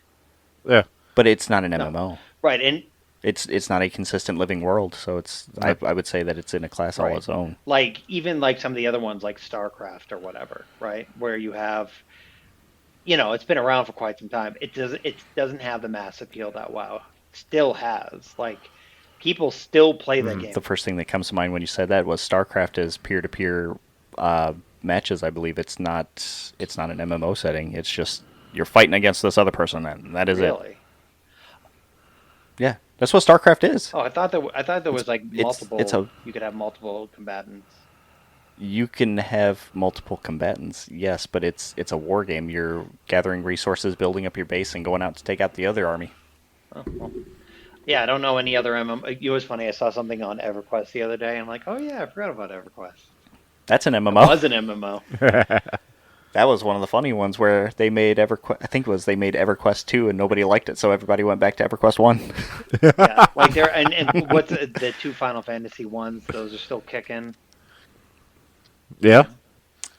Yeah.
but it's not an
No,
MMO.
right, and
It's not a consistent living world, so I would say that it's in a class all
right,
its own.
like even like some of the other ones, like StarCraft or whatever, right? Where you have, it's been around for quite some time. It doesn't have the mass appeal that WoW still has. Like people still play that
The
game.
first thing that comes to mind when you said that was StarCraft is peer-to-peer matches. I believe it's not an MMO setting. It's just you're fighting against this other person, and that is it.
Really?
Yeah, that's what StarCraft is.
Oh, I thought there was like
It's
multiple.
a
You could have multiple combatants.
you can have multiple combatants, yes, but it's a war game. You're gathering resources, building up your base, and going out to take out the other army.
Oh, well. Yeah, I don't know any other MMO. It was funny. I saw something on EverQuest the other day. I'm like, oh yeah, I forgot about EverQuest.
That's an
It
MMO.
was an MMO.
That was one of the funny ones where they made EverQuest. I think it was they made EverQuest 2 and nobody liked it, so everybody went back to EverQuest 1.
Yeah, like there and what's the two Final Fantasy ones? Those are still kicking.
Yeah.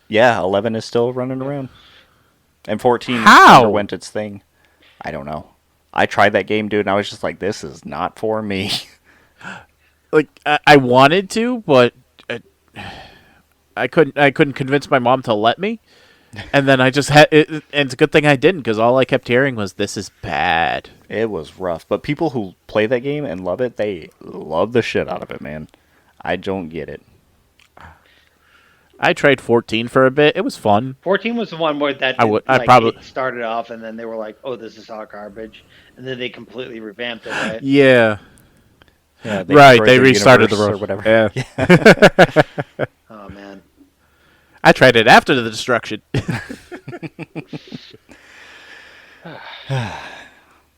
Yeah, 11 is still running around, and 14
How?
underwent its thing. I don't know. I tried that game, dude, and I was just like, "This is not for me."
Like I wanted to, but I couldn't. I couldn't convince my mom to let me. And then I just had it, and it's a good thing I didn't, because all I kept hearing was, "This is bad."
It was rough, but people who play that game and love it, they love the shit out of it, man. I don't get it.
I tried 14 for a bit. It was fun.
14 was the one where that
I
like
probably
it started off, and then they were like, "Oh, this is hot garbage," and then they completely revamped it, right?
yeah.
Yeah,
Right,
destroyed
they
their
restarted the
universe or
road.
whatever.
Yeah.
Oh man.
I tried it after the destruction.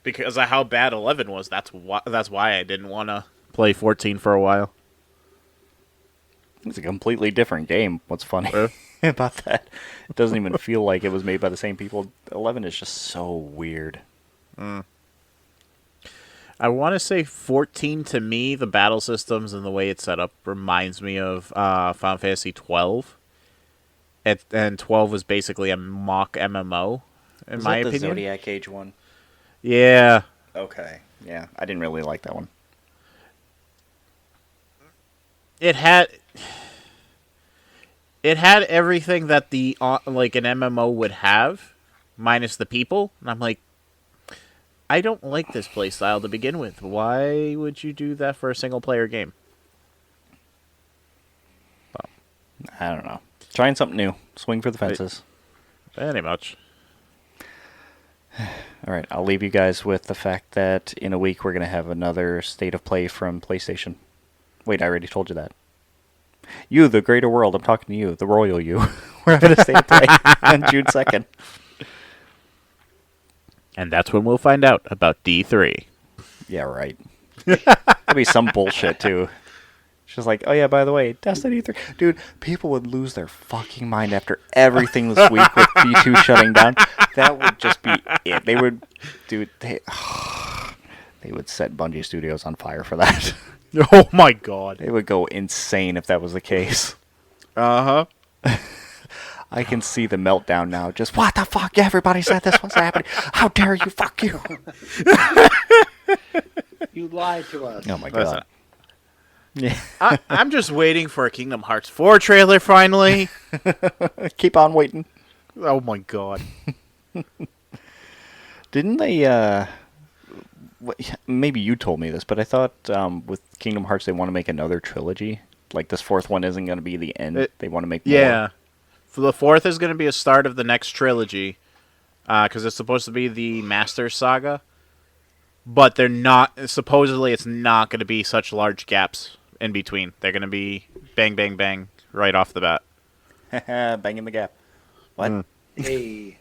Because of how bad 11 was. That's why I didn't want to play 14 for a while.
It's a completely different game. What's funny
Yeah.
about that? It doesn't even feel like it was made by the same people. 11 is just so weird.
I want to say 14, to me, the battle systems and the way it's set up reminds me of Final Fantasy 12. And 12 was basically a mock MMO, in
Is
my
that the
opinion.
Zodiac Age one?
Yeah.
Okay. Yeah, I didn't really like that one.
It had everything that the like an MMO would have, minus the people. And I'm like, I don't like this playstyle to begin with. Why would you do that for a single player game?
I don't know. Trying something new. Swing for the fences.
Any much.
All right, I'll leave you guys with the fact that in a week we're going to have another State of Play from PlayStation. Wait, I already told you that. You, the greater world, I'm talking to you, the royal you. We're having a State of Play on June 2nd.
And that's when we'll find out about D3.
Yeah, right. There'll be some bullshit, too. She's like, oh yeah, by the way, Destiny 3. Dude, people would lose their fucking mind after everything this week with B2 shutting down. That would just be it. They would, dude, they would set Bungie Studios on fire for that.
Oh my god.
They would go insane if that was the case.
Uh-huh.
I can see the meltdown now. Just, what the fuck? Everybody said this was happening. How dare you? Fuck you.
You lied to us.
Oh my
Listen,
god. Yeah.
I'm just waiting for a Kingdom Hearts 4 trailer finally.
Keep on waiting.
Oh my god.
Didn't they, maybe you told me this, but I thought with Kingdom Hearts they want to make another trilogy. Like this fourth one isn't going to be the end. They want to make more.
Yeah. The fourth is going to be a start of the next trilogy. because it's supposed to be the Master Saga, but they're not. Supposedly, it's not going to be such large gaps in between. They're going to be bang, bang, bang right off the bat.
Banging the gap. What?
Hey.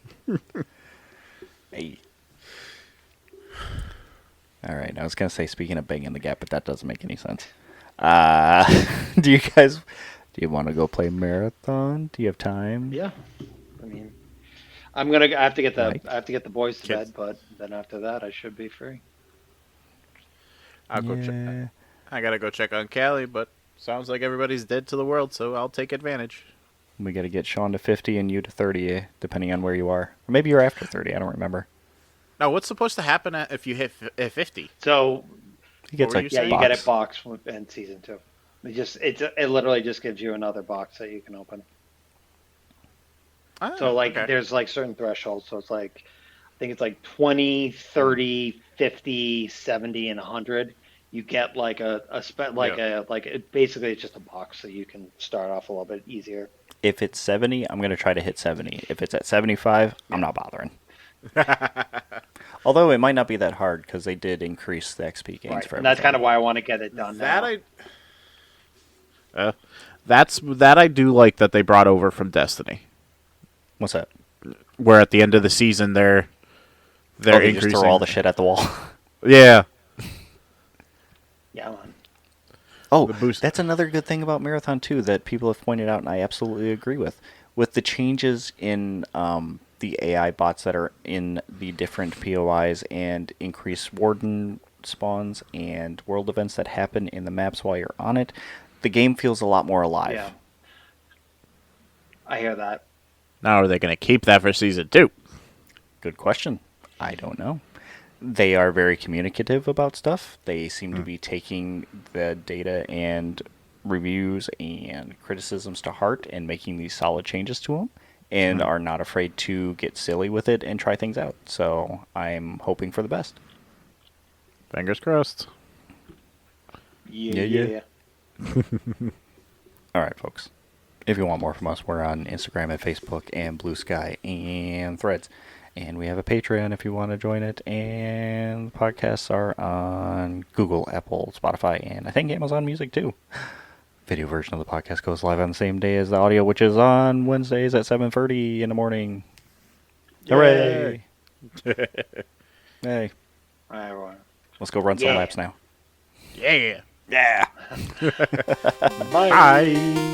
Hey. All right, I was gonna say speaking of banging the gap, but that doesn't make any sense. Do you want to go play marathon? Do you have time?
Yeah. I mean, I have to get
Mike?
the boys to
Kids.
bed, but then after that, I should be free.
I'll go check.
Yeah.
I gotta go check on Callie, but sounds like everybody's dead to the world, so I'll take advantage.
We got to get Sean to 50 and you to 30, depending on where you are. Or maybe you're after 30. I don't remember.
Now, what's supposed to happen if you hit 50?
So
He gets
were
a
you
yeah,
saying?
you
box.
get a box in season 2. It literally just gives you another box that you can open.
Ah,
So like
okay.
there's like certain thresholds. So it's like I think it's like 20, 30, 50, 70, and 100. You get like basically it's just a box so you can start off a little bit easier.
If it's 70, I'm going to try to hit 70. If it's at 75, I'm not bothering. Although it might not be that hard because they did increase the XP gains
Right.
for
And that's kind of
everything.
why I want to get it done
That
now.
that I do like that they brought over from Destiny,
What's that?
where at the end of the season they're
They
increasing.
just throw all the shit at the wall.
Yeah.
Yeah, man.
Oh,
The boost.
that's another good thing about Marathon 2 that people have pointed out, and I absolutely agree with. With the changes in the AI bots that are in the different POIs and increased warden spawns and world events that happen in the maps while you're on it, the game feels a lot more alive.
Yeah. I hear that.
Now are they going to keep that for season 2?
Good question. I don't know. They are very communicative about stuff. They seem to be taking the data and reviews and criticisms to heart and making these solid changes to them and are not afraid to get silly with it and try things out. So I'm hoping for the best.
Fingers crossed.
Yeah,
Yeah,
yeah.
yeah. All right, folks. If you want more from us, we're on Instagram and Facebook and Blue Sky and Threads. And we have a Patreon if you want to join it. And the podcasts are on Google, Apple, Spotify, and I think Amazon Music too. Video version of the podcast goes live on the same day as the audio, which is on Wednesdays at 7:30 in the morning. Hooray! Hey,
All right, everyone.
let's go run some
Yeah.
laps now.
Yeah.
Yeah!
Bye.
Bye.